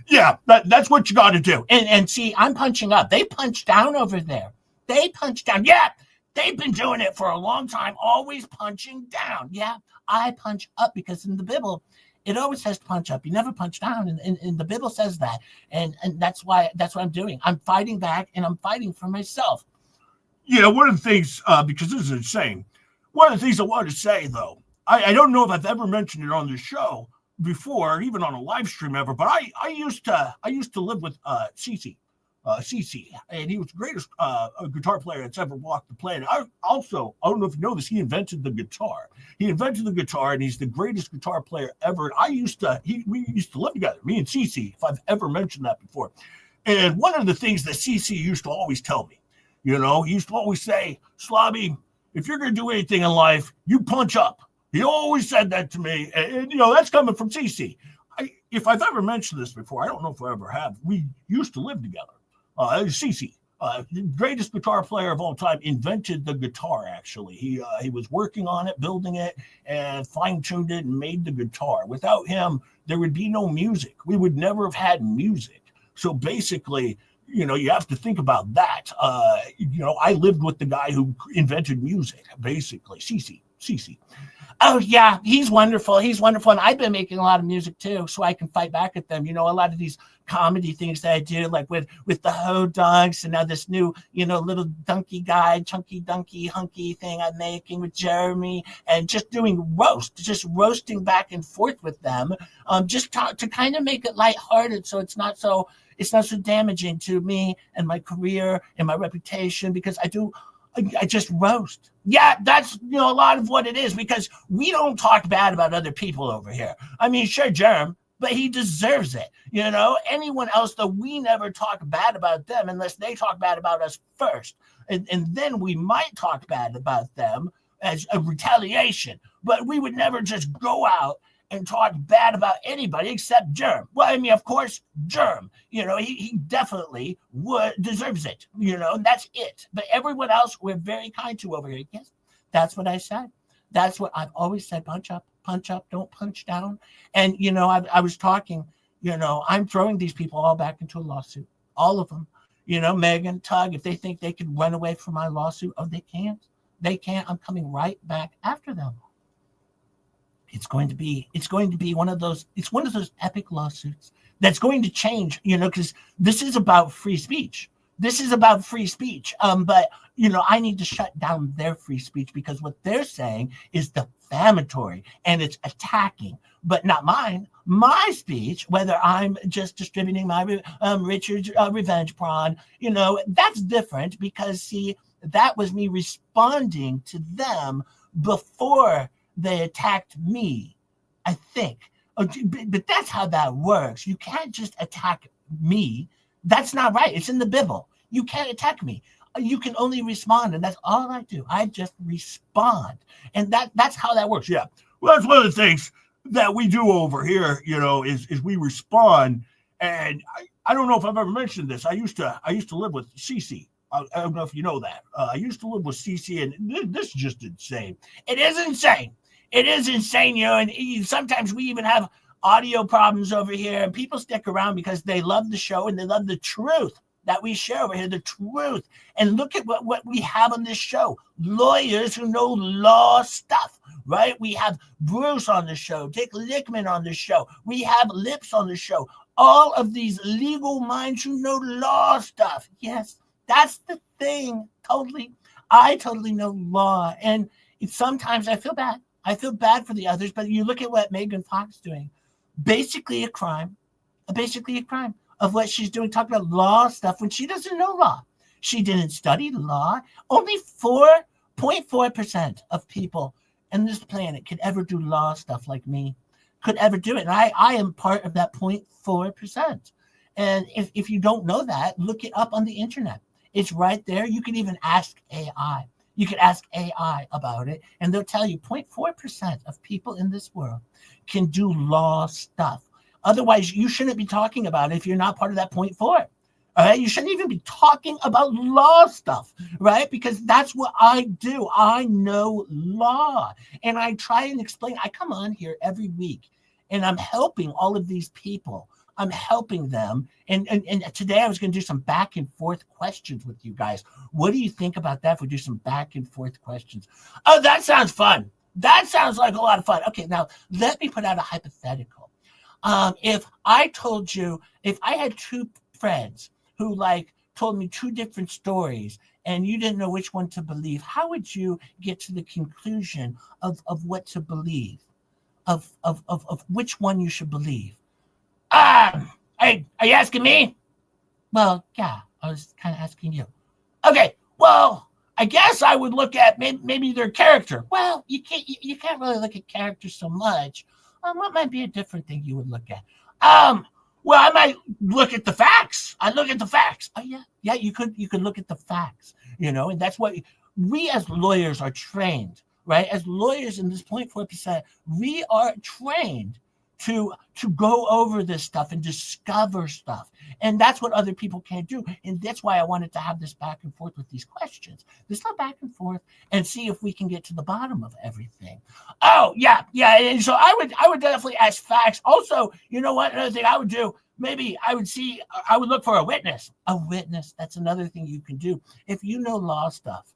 Yeah, that's what you got to do. And see, I'm punching up. They punch down over there. They punch down. Yeah, they've been doing it for a long time, always punching down. Yeah, I punch up because in the Bible, it always says to punch up. You never punch down. And the Bible says that. And that's what I'm doing. I'm fighting back, and I'm fighting for myself. Yeah, one of the things, because this is insane, one of the things I wanted to say, though, I don't know if I've ever mentioned it on the show before, even on a live stream ever, but I used to live with Cece, and he was the greatest guitar player that's ever walked the planet. I don't know if you know this, he invented the guitar. And he's the greatest guitar player ever. And we used to live together, me and Cece, if I've ever mentioned that before. And one of the things that Cece used to always tell me, he used to always say, Slobby, if you're going to do anything in life, you punch up. He always said that to me. And that's coming from Cece. If I've ever mentioned this before, I don't know if I ever have. We used to live together. Cece. the greatest guitar player of all time, invented the guitar. Actually, he was working on it, building it, and fine-tuned it, and made the guitar. Without him, there would be no music. We would never have had music. So basically, you have to think about that. I lived with the guy who invented music, basically, CC. Oh yeah, he's wonderful. He's wonderful. And I've been making a lot of music too, so I can fight back at them. A lot of these comedy things that I do, like with the Ho Dogs, and now this new, little donkey guy, chunky donkey hunky thing I'm making with Jeremy, and just doing roasting back and forth with them, just to kind of make it lighthearted, so it's not so damaging to me and my career and my reputation, because I just roast. Yeah, that's a lot of what it is, because we don't talk bad about other people over here. I mean, sure, Jerm, but he deserves it. Anyone else, though, we never talk bad about them unless they talk bad about us first. And then we might talk bad about them as a retaliation, but we would never just go out and talk bad about anybody except Germ. Well, I mean, of course, Germ, he definitely deserves it, and that's it. But everyone else, we're very kind to over here. Yes, that's what I said. That's what I've always said. Punch up, don't punch down. And, I was talking, I'm throwing these people all back into a lawsuit, all of them. Megan, Tug, if they think they could run away from my lawsuit, they can't. They can't. I'm coming right back after them. It's going to be one of those epic lawsuits that's going to change, because this is about free speech. But I need to shut down their free speech, because what they're saying is defamatory and it's attacking, but not mine. My speech, whether I'm just distributing my Richard's revenge prawn, that's different, because see, that was me responding to them before they attacked me, I think. But that's how that works. You can't just attack me. That's not right. It's in the Bible. You can't attack me. You can only respond, and that's all I do. I just respond. And that's how that works. Yeah. Well, that's one of the things that we do over here, is we respond. And I don't know if I've ever mentioned this. I used to live with Cece. I don't know if you know that. I used to live with Cece, and this is just insane. It is insane. And sometimes we even have audio problems over here, and people stick around because they love the show and they love the truth that we share over here, the truth. And look at what we have on this show. Lawyers who know law stuff, right? We have Bruce on the show, Dick Lickman on the show. We have Lips on the show. All of these legal minds who know law stuff. Yes, that's the thing. I totally know law. And sometimes I feel bad. I feel bad for the others, but you look at what Megan Fox is doing. Basically a crime of what she's doing, talking about law stuff when she doesn't know law. She didn't study law. Only 4.4% of people on this planet could ever do law stuff like me, could ever do it. And I am part of that 0.4%. And if you don't know that, look it up on the internet. It's right there. You can even ask AI. You can ask AI about it, and they'll tell you 0.4% of people in this world can do law stuff. Otherwise, you shouldn't be talking about it if you're not part of that 0.4. All right? You shouldn't even be talking about law stuff, right? Because that's what I do. I know law, and I try and explain. I come on here every week, and I'm helping all of these people. I'm helping them. And today I was going to do some back and forth questions with you guys. What do you think about that if we do some back and forth questions? Oh, that sounds fun. That sounds like a lot of fun. Okay, now let me put out a hypothetical. If I had two friends who told me two different stories and you didn't know which one to believe, how would you get to the conclusion of what to believe, of which one you should believe? Are you asking me? Well, yeah, I was kind of asking you. Okay, well, I guess I would look at maybe their character. Well, you can't really look at character so much. What might be a different thing you would look at? Well, I might look at the facts. I look at the facts. Oh yeah, you could look at the facts. And that's what we as lawyers are trained, right? As lawyers in this 0.4%, we are trained to go over this stuff and discover stuff. And that's what other people can't do. And that's why I wanted to have this back and forth with these questions. This little back and forth and see if we can get to the bottom of everything. Oh, yeah. And so I would definitely ask facts. Also, you know what? Another thing I would do, maybe I would look for a witness. A witness. That's another thing you can do. If you know law stuff,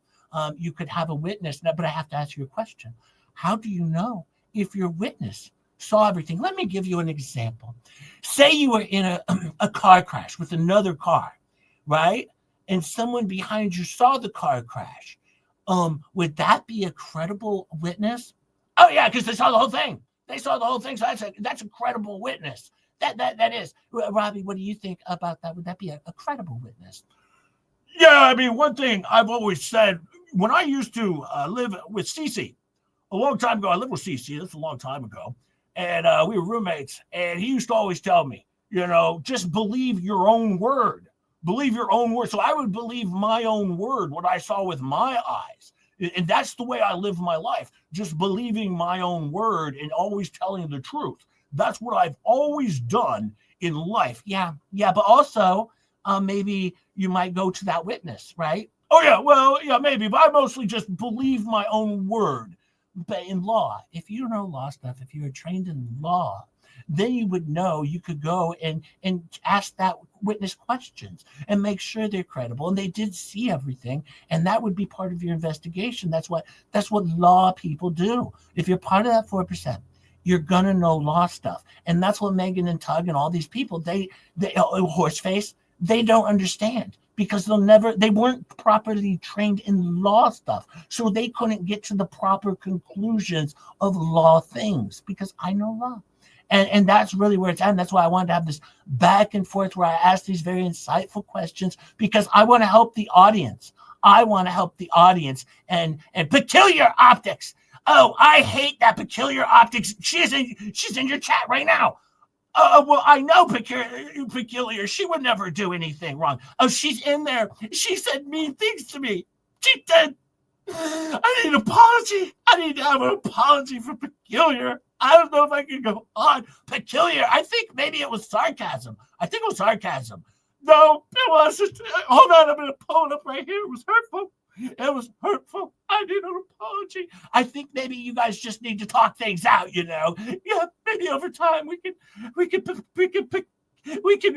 you could have a witness. But I have to ask you a question. How do you know if your witness saw everything? Let me give you an example. Say you were in a car crash with another car, right? And someone behind you saw the car crash. Would that be a credible witness? Oh yeah, because they saw the whole thing. They saw the whole thing. So that's a credible witness. That is. Robbie, what do you think about that? Would that be a credible witness? Yeah, I mean, one thing I've always said, when I used to live with Cece, a long time ago, I lived with Cece. That's a long time ago. And we were roommates. And he used to always tell me, just believe your own word. Believe your own word. So I would believe my own word, what I saw with my eyes. And that's the way I live my life. Just believing my own word and always telling the truth. That's what I've always done in life. Yeah. But also, maybe you might go to that witness, right? Oh, yeah. Well, yeah, maybe. But I mostly just believe my own word. But in law, if you know law stuff, if you are trained in law, then you would know you could go and ask that witness questions and make sure they're credible and they did see everything. And that would be part of your investigation. That's what law people do. If you're part of that 4%, you're going to know law stuff. And that's what Megan and Tug and all these people, they Horseface, they don't understand. Because they weren't properly trained in law stuff. So they couldn't get to the proper conclusions of law things because I know law. And that's really where it's at. And that's why I wanted to have this back and forth where I ask these very insightful questions because I want to help the audience. And peculiar optics. Oh, I hate that peculiar optics. She's in your chat right now. Well, I know peculiar. She would never do anything wrong. Oh, she's in there. She said mean things to me. She did. I need an apology. I need to have an apology for peculiar. I don't know if I can go on. Peculiar. I think maybe it was sarcasm. No, it wasn't. Hold on. I'm going to pull it up right here. It was hurtful. I need an apology. I think maybe you guys just need to talk things out, Yeah, maybe over time we can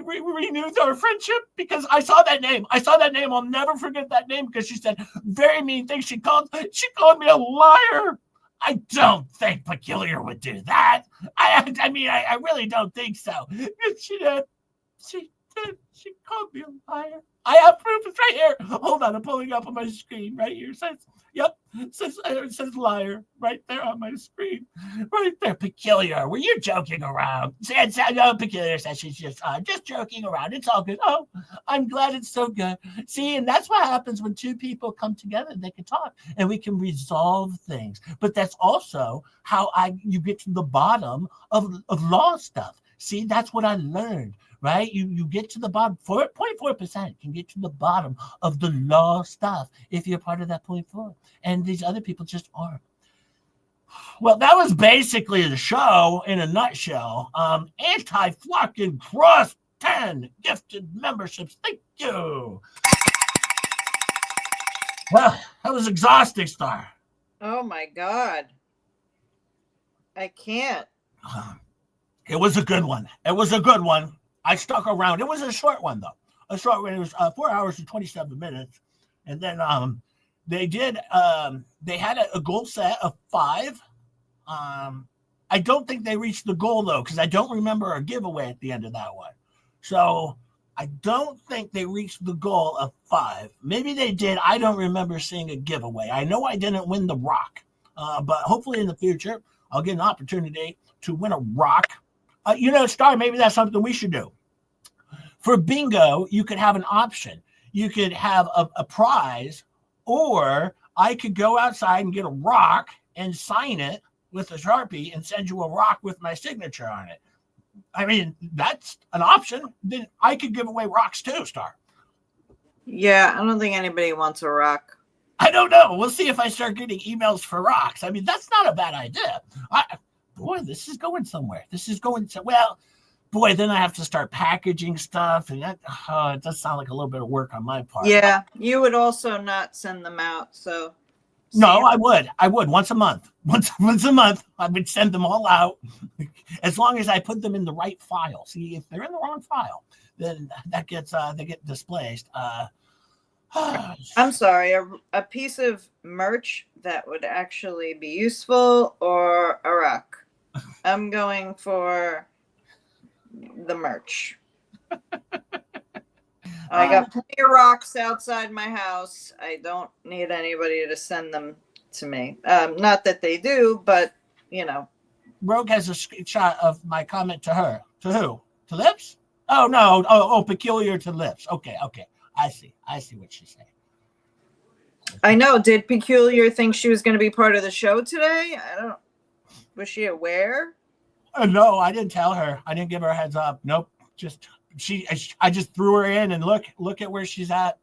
renew our friendship because I saw that name. I'll never forget that name because she said very mean things. She called me a liar. I don't think Peculiar would do that. I mean, I really don't think so. She did. She called me a liar. I have proof. It's right here. Hold on. I'm pulling up on my screen right here. It says liar right there on my screen. Right there. Peculiar. Were you joking around? No, Peculiar says she's just joking around. It's all good. Oh, I'm glad it's so good. See, and that's what happens when two people come together. They can talk and we can resolve things. But that's also how you get to the bottom of law stuff. See, that's what I learned. Right? You get to the bottom. 0.4% can get to the bottom of the law stuff if you're part of that 0.4. And these other people just aren't. Well, that was basically the show in a nutshell. Anti-flocking cross 10 gifted memberships. Thank you. Well, that was exhausting, Star. Oh my God. I can't. It was a good one. I stuck around. It was a short one, though. It was 4 hours and 27 minutes. And then they had a goal set of 5. I don't think they reached the goal, though, because I don't remember a giveaway at the end of that one. So I don't think they reached the goal of 5. Maybe they did. I don't remember seeing a giveaway. I know I didn't win the rock. But hopefully in the future, I'll get an opportunity to win a rock. Star, maybe that's something we should do. For bingo, you could have an option. You could have a prize, or I could go outside and get a rock and sign it with a Sharpie and send you a rock with my signature on it. I mean, that's an option. Then I could give away rocks too, Star. Yeah, I don't think anybody wants a rock. I don't know. We'll see if I start getting emails for rocks. I mean, that's not a bad idea. boy, this is going somewhere. This is going so well. Boy, then I have to start packaging stuff, and that it does sound like a little bit of work on my part. Yeah, you would also not send them out, so. No, I would once a month. Once a month, I would send them all out, as long as I put them in the right file. See, if they're in the wrong file, then that gets they get displaced. I'm sorry, a piece of merch that would actually be useful, or a rock. I'm going for the merch. I got plenty of rocks outside my house. I don't need anybody to send them to me. Not that they do, but you know. Rogue has a screenshot of my comment to her. To who? To Lips? Oh no. Oh, peculiar to Lips. Okay. I see what she's saying. I know. Did Peculiar think she was going to be part of the show today? Was she aware? No, I didn't tell her. I didn't give her a heads up. Nope. I just threw her in, and look at where she's at.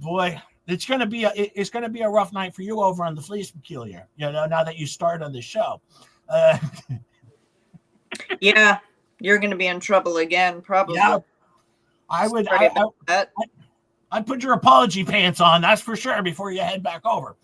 Boy, it's gonna be a rough night for you over on the Fleece, Peculiar. You know, now that you started on the show. Yeah, you're gonna be in trouble again, probably. Yeah, I'd put your apology pants on, that's for sure, before you head back over.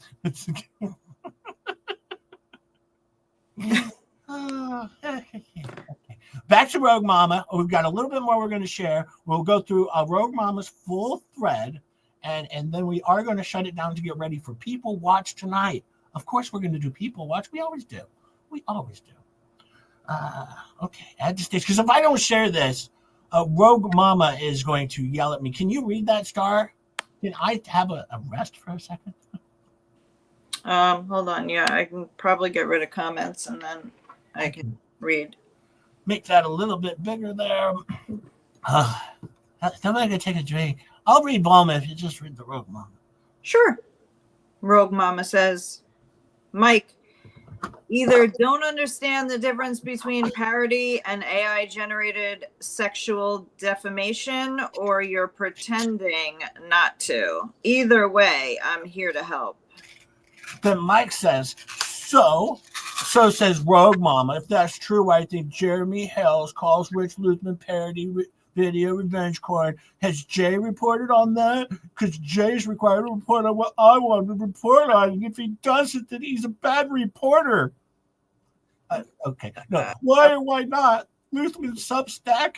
Back to Rogue Mama. We've got a little bit more we're going to share. We'll go through Rogue Mama's full thread, and then we are going to shut it down to get ready for People Watch tonight. Of course, we're going to do People Watch. We always do. Okay, add to stage. Because if I don't share this, Rogue Mama is going to yell at me. Can you read that, Star? Can I have a rest for a second? Hold on. Yeah, I can probably get rid of comments, and then I can read. Make that a little bit bigger there. Somebody can take a drink. I'll read Balma if you just read the Rogue Mama. Sure. Rogue Mama says, Mike, either don't understand the difference between parody and AI-generated sexual defamation, or you're pretending not to. Either way, I'm here to help. Then Mike says, so says Rogue Mama. If that's true, I think Jeremy Hales calls Richard Luthmann parody video revenge corn. Has Jay reported on that? Because Jay's required to report on what I want to report on. And if he doesn't, then he's a bad reporter. Okay. No. Why or why not? Luthmann's Substack.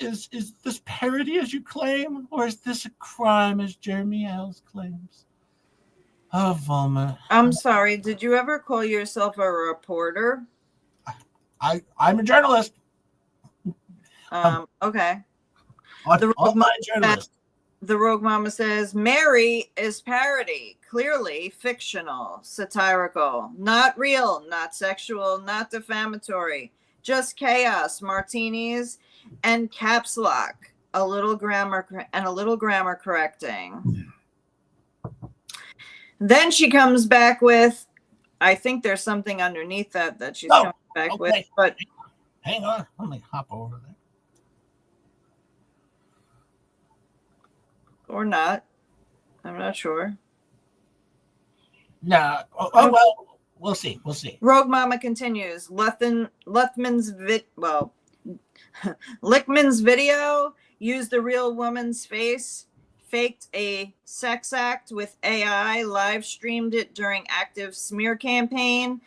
Is this parody as you claim? Or is this a crime as Jeremy Hales claims? Oh, Vomit. I'm sorry. Did you ever call yourself a reporter? I'm a journalist. Okay. Journalist. The Rogue Mama says, Mary is parody, clearly fictional, satirical, not real, not sexual, not defamatory, just chaos, martinis, and caps lock, a little grammar correcting. Then she comes back with, I think there's something underneath that she's coming back with. But hang on, let me hop over there. Or not. I'm not sure. No. Well, we'll see. Rogue Mama continues. Luthmann's video used a real woman's face, faked a sex act with AI, live streamed it during active smear campaign.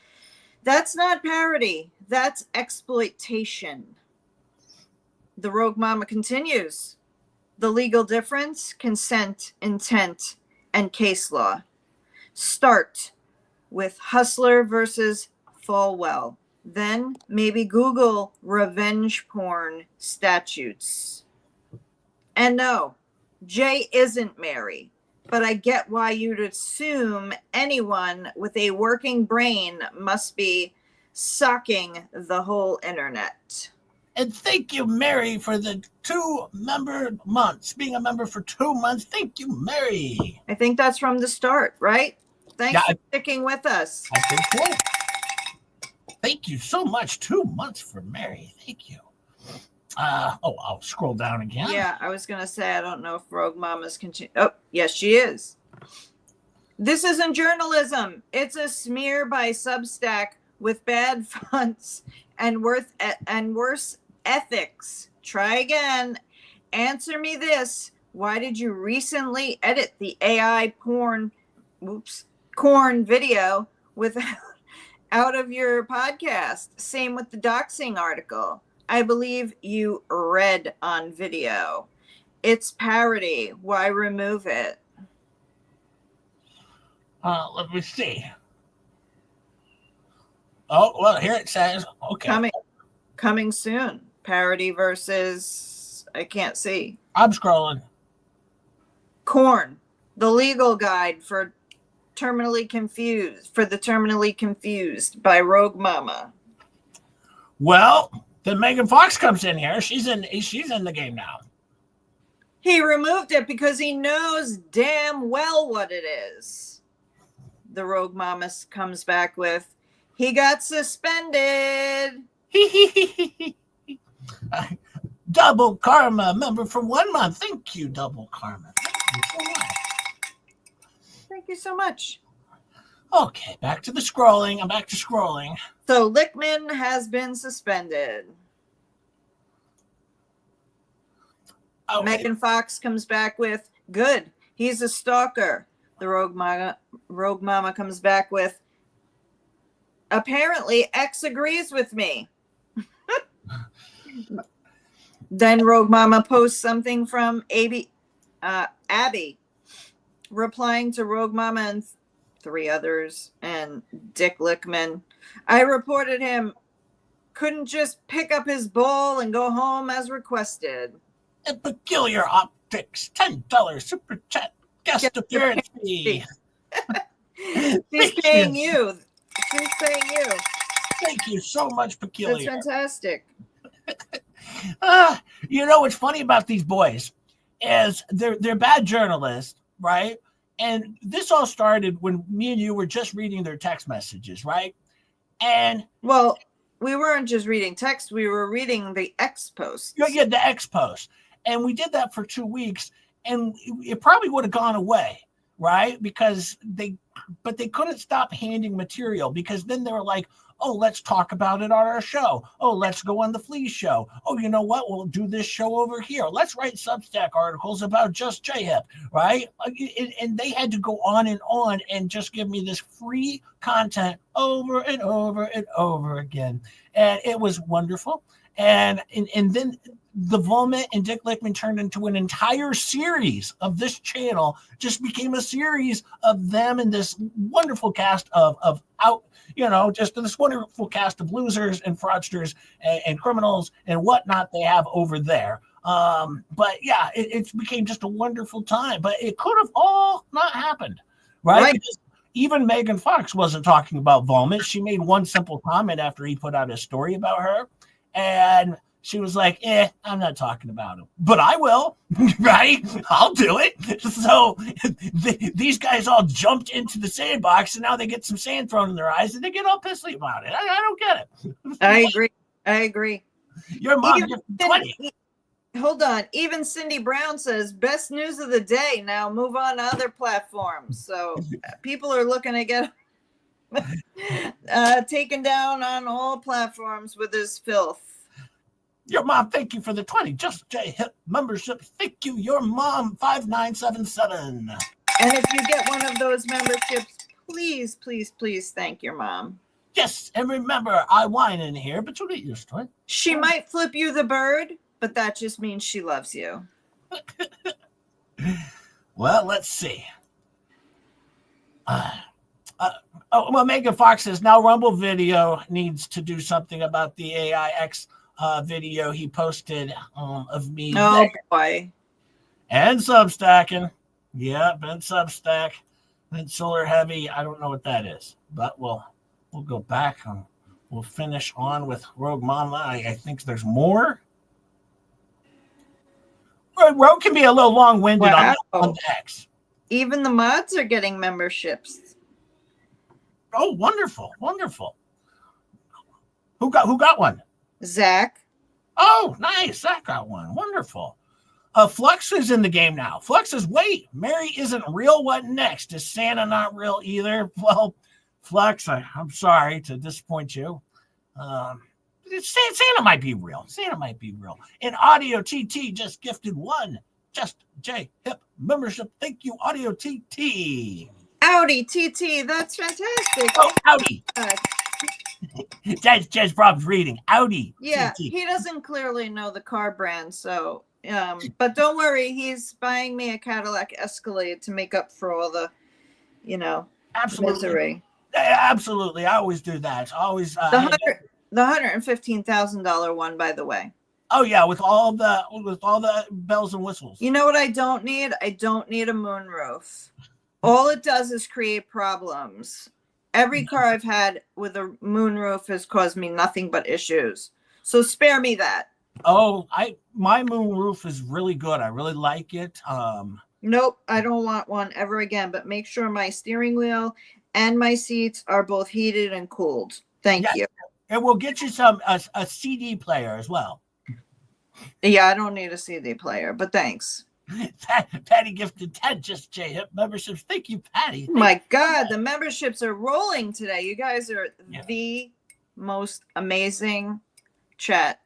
That's not parody. That's exploitation. The Rogue Mama continues. The legal difference, consent, intent, and case law. Start with Hustler versus Falwell. Then maybe Google revenge porn statutes. And no, Jay isn't Mary, but I get why you'd assume anyone with a working brain must be sucking the whole internet. And thank you, Mary, for the 2 member months. Being a member for 2 months. Thank you, Mary. I think that's from the start, right? Thanks for sticking with us. I think so. Thank you so much. 2 months for Mary. Thank you. I'll scroll down again. Yeah, I was going to say, I don't know if Rogue Mama's continue. Oh, yes, she is. This isn't journalism. It's a smear by Substack with bad fonts and worse ethics. Try again. Answer me this. Why did you recently edit the AI corn video without out of your podcast? Same with the doxing article. I believe you read on video. It's parody. Why remove it? Let me see. Oh, well, here it says, okay. Coming soon. Parody versus, I can't see. I'm scrolling. Corn, the legal guide for the terminally confused by Rogue Mama. Well, then Megan Fox comes in here. She's in the game now. He removed it because he knows damn well what it is. The Rogue Mama comes back with, he got suspended. Double Karma member for 1 month. Thank you, Double Karma. Thank you so much. Okay, back to the scrolling. I'm back to scrolling. So Luthmann has been suspended. Okay. Megan Fox comes back with, good, he's a stalker. The Rogue Mama comes back with, apparently X agrees with me. Then Rogue Mama posts something from Abby, replying to Rogue Mama and 3 others and Dick Luthmann. I reported him. Couldn't just pick up his bowl and go home as requested. And Peculiar Optics, $10 super chat guest appearance fee. She's paying you. She's paying you. Thank you so much, Peculiar. That's fantastic. You know what's funny about these boys is they're bad journalists, right? And this all started when me and you were just reading their text messages, right? And well, we weren't just reading text; we were reading the X posts. Yeah, the X posts, and we did that for 2 weeks, and it probably would have gone away, right? Because they couldn't stop handing material, because then they were like, oh, let's talk about it on our show. Oh, let's go on the Flea show. Oh, you know what? We'll do this show over here. Let's write Substack articles about just JHIP, right? And they had to go on and just give me this free content over and over and over again. And it was wonderful. And then the Vomit and Dick Luthmann turned into an entire series of this channel, just became a series of them and this wonderful cast of just this wonderful cast of losers and fraudsters and criminals and whatnot they have over there. But yeah, it became just a wonderful time, but it could have all not happened, right? Because even Megan Fox wasn't talking about Vomit. She made one simple comment after he put out a story about her, and she was like, I'm not talking about him, but I will, right? I'll do it. So these guys all jumped into the sandbox, and now they get some sand thrown in their eyes, and they get all pissy about it. I don't get it. I agree. Your mom gets 20. Hold on. Even Cindy Brown says, best news of the day. Now move on to other platforms. So people are looking to get taken down on all platforms with this filth. Your mom, thank you for the 20. Just JHIP membership. Thank you, your mom, 5977. And if you get one of those memberships, please, please, please thank your mom. Yes, and remember, I whine in here, but you'll get used to it. She might flip you the bird, but that just means she loves you. Well, let's see. Megan Fox says, now Rumble Video needs to do something about the AIX video he posted of me. Oh, boy. And Substacking. Yep, and Substack. And Solar Heavy. I don't know what that is, but we'll go back and we'll finish on with Rogue Mama. I think there's more. Rogue can be a little long-winded on the X. Even the mods are getting memberships. Oh, wonderful, wonderful. Who got one? Zach. Oh, nice. Zach got one. Wonderful. Flux is in the game now. Flux is, wait, Mary isn't real. What next? Is Santa not real either? Well, Flux, I'm sorry to disappoint you. Santa might be real. Santa might be real. And Audio TT just gifted one Just J Hip membership. Thank you, Audio TT. Audi TT, that's fantastic. Oh, Audi. Jazz Bob's reading. Audi. Yeah, TT. he doesn't clearly know the car brand, so but don't worry, he's buying me a Cadillac Escalade to make up for all the, Absolutely. misery. Absolutely, I always do that. Always. The $115,000 one, by the way. Oh yeah, with all the bells and whistles. You know what I don't need? I don't need a moonroof. All it does is create problems. Every car I've had with a moonroof has caused me nothing but issues. So spare me that. Oh, my moonroof is really good. I really like it. Nope, I don't want one ever again. But make sure my steering wheel and my seats are both heated and cooled. Thank you. And we'll get you a CD player as well. Yeah, I don't need a CD player, but thanks. Patty gifted 10 Just J Hip memberships. Thank you, Patty. My God, the memberships are rolling today. You guys are the most amazing chat.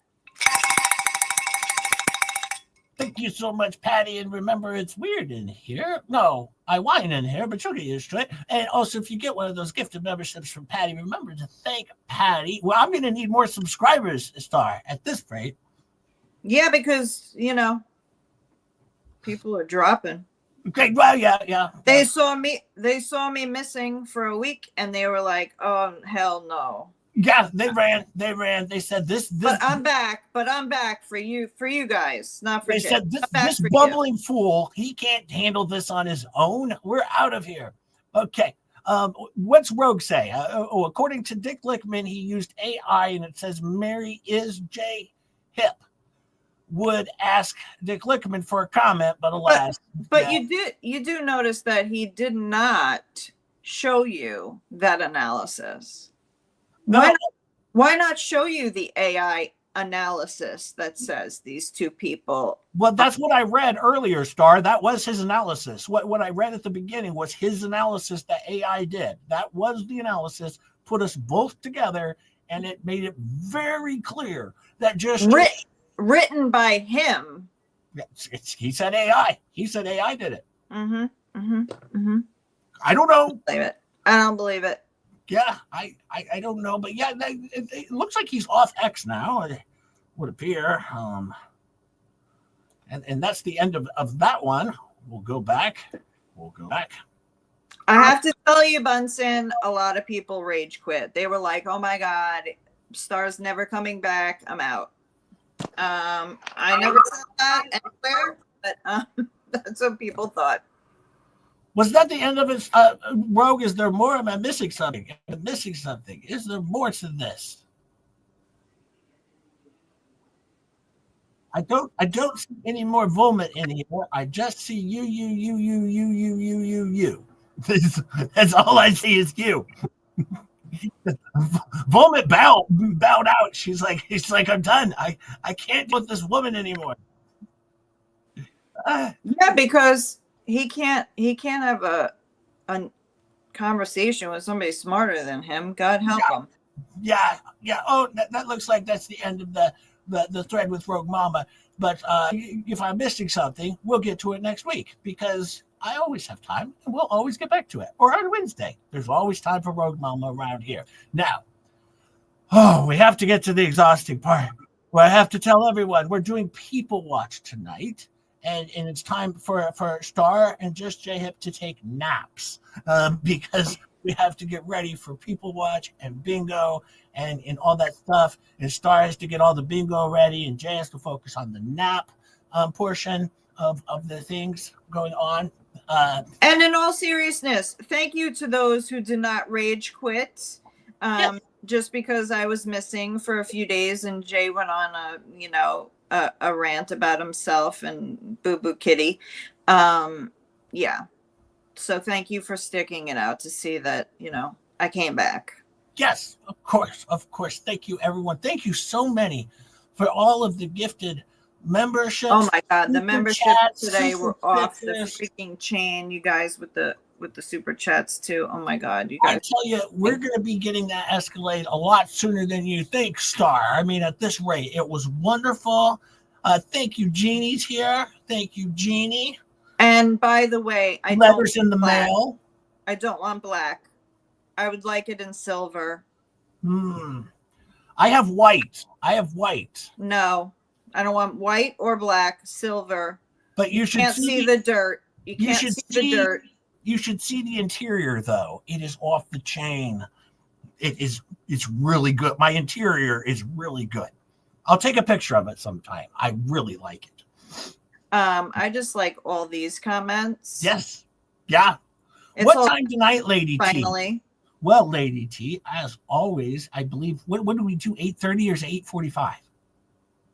Thank you so much, Patty. And remember, it's weird in here. No, I whine in here, but you'll get used to it. And also, if you get one of those gifted memberships from Patty, remember to thank Patty. Well, I'm going to need more subscribers, Star, at this rate. Yeah, because, people are dropping. Okay, well, yeah. They saw me missing for a week, and they were like, "Oh, hell no." Yeah, they ran. They said this. But I'm back for you guys, not for They Jay. said this bumbling fool, he can't handle this on his own. We're out of here. Okay. What's Rogue say? According to Dick Lickman, he used AI, and it says Mary is J Hip. Would ask Dick Lickman for a comment, but alas. But you do notice that he did not show you that analysis. No. Why not show you the AI analysis that says these two people? Well, that's what I read earlier, Star. That was his analysis. What I read at the beginning was his analysis that AI did. That was the analysis, put us both together, and it made it very clear that just written by him. He said AI. He said AI did it. I don't know. I don't believe it. Yeah, I don't know, but yeah, it looks like he's off X now. It would appear. And that's the end of that one. We'll go back. I have to tell you, Bunsen, a lot of people rage quit. They were like, "Oh my God, Star's never coming back. I'm out." I never said that anywhere, but that's what people thought. Was that the end of it? Rogue, is there more? Am I missing something? Is there more to this? I don't see any more vomit in here. I just see you. That's all I see is you. Vomit bowed out. She's like, I'm done. I can't deal with this woman anymore. Yeah, because he can't have a conversation with somebody smarter than him. God help him. Yeah. Oh, that looks like that's the end of the thread with Rogue Mama. But if I'm missing something, we'll get to it next week because I always have time and we'll always get back to it. Or on Wednesday. There's always time for Rogue Mama around here. Now, we have to get to the exhausting part where I have to tell everyone we're doing People Watch tonight. And it's time for Star and Just J Hip to take naps because we have to get ready for People Watch and bingo and all that stuff. And Star has to get all the bingo ready and Jay has to focus on the nap portion of the things going on. And in all seriousness, thank you to those who did not rage quit. Just because I was missing for a few days and Jay went on a rant about himself and Boo Boo Kitty. Yeah. So thank you for sticking it out to see that, I came back. Yes, of course. Thank you, everyone. Thank you so many for all of the gifted membership. Oh my God, the super membership chats, today super were off the stickers. freaking chain, you guys, with the super chats too. Oh my God, you I guys. tell you, we're going to be getting that Escalade a lot sooner than you think, Star. I mean, at this rate, it was wonderful. Thank you, Jeannie's here. Thank you, Jeannie. And by the way, Letters in the mail. I don't want black. I would like it in silver. I have white. No, I don't want white or black. Silver. But you should can't see the dirt. You can't see the dirt. You should see the interior, though. It is off the chain. It's really good. My interior is really good. I'll take a picture of it sometime. I really like it. I just like all these comments. Yes. Yeah. What time tonight, Lady T? Finally. Well, Lady T, as always, I believe, what do we do, 8:30 or is it 8:45?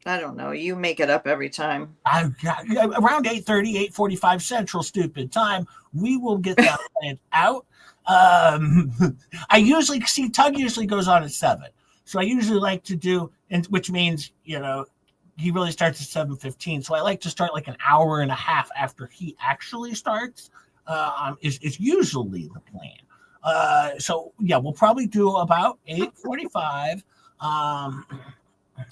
I don't know. You make it up every time. Around 8:30, 8:45 Central Stupid Time, we will get that planned out. I usually see Tug usually goes on at 7. So I usually like to do, and which means, you know, he really starts at 7:15. So I like to start like an hour and a half after he actually starts. Is usually the plan. So yeah, we'll probably do about 8:45.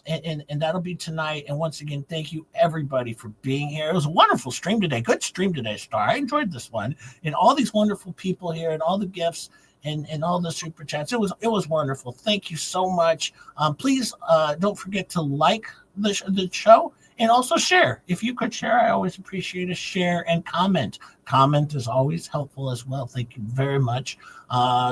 And that'll be tonight. And once again, thank you everybody for being here. It was a wonderful stream today. Good stream today, Star. I enjoyed this one. And all these wonderful people here and all the gifts and all the super chats. It was wonderful. Thank you so much. Please don't forget to like the show and also share. If you could share, I always appreciate a share and comment. Comment is always helpful as well. Thank you very much.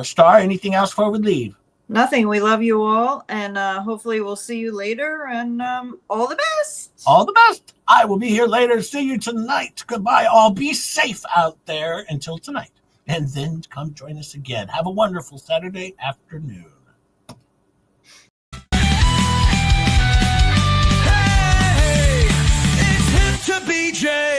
Star, anything else before we leave? Nothing. We love you all, and hopefully we'll see you later, and all the best. All the best. I will be here later. See you tonight. Goodbye, all. Be safe out there until tonight, and then come join us again. Have a wonderful Saturday afternoon. Hey, it's hip to BJ.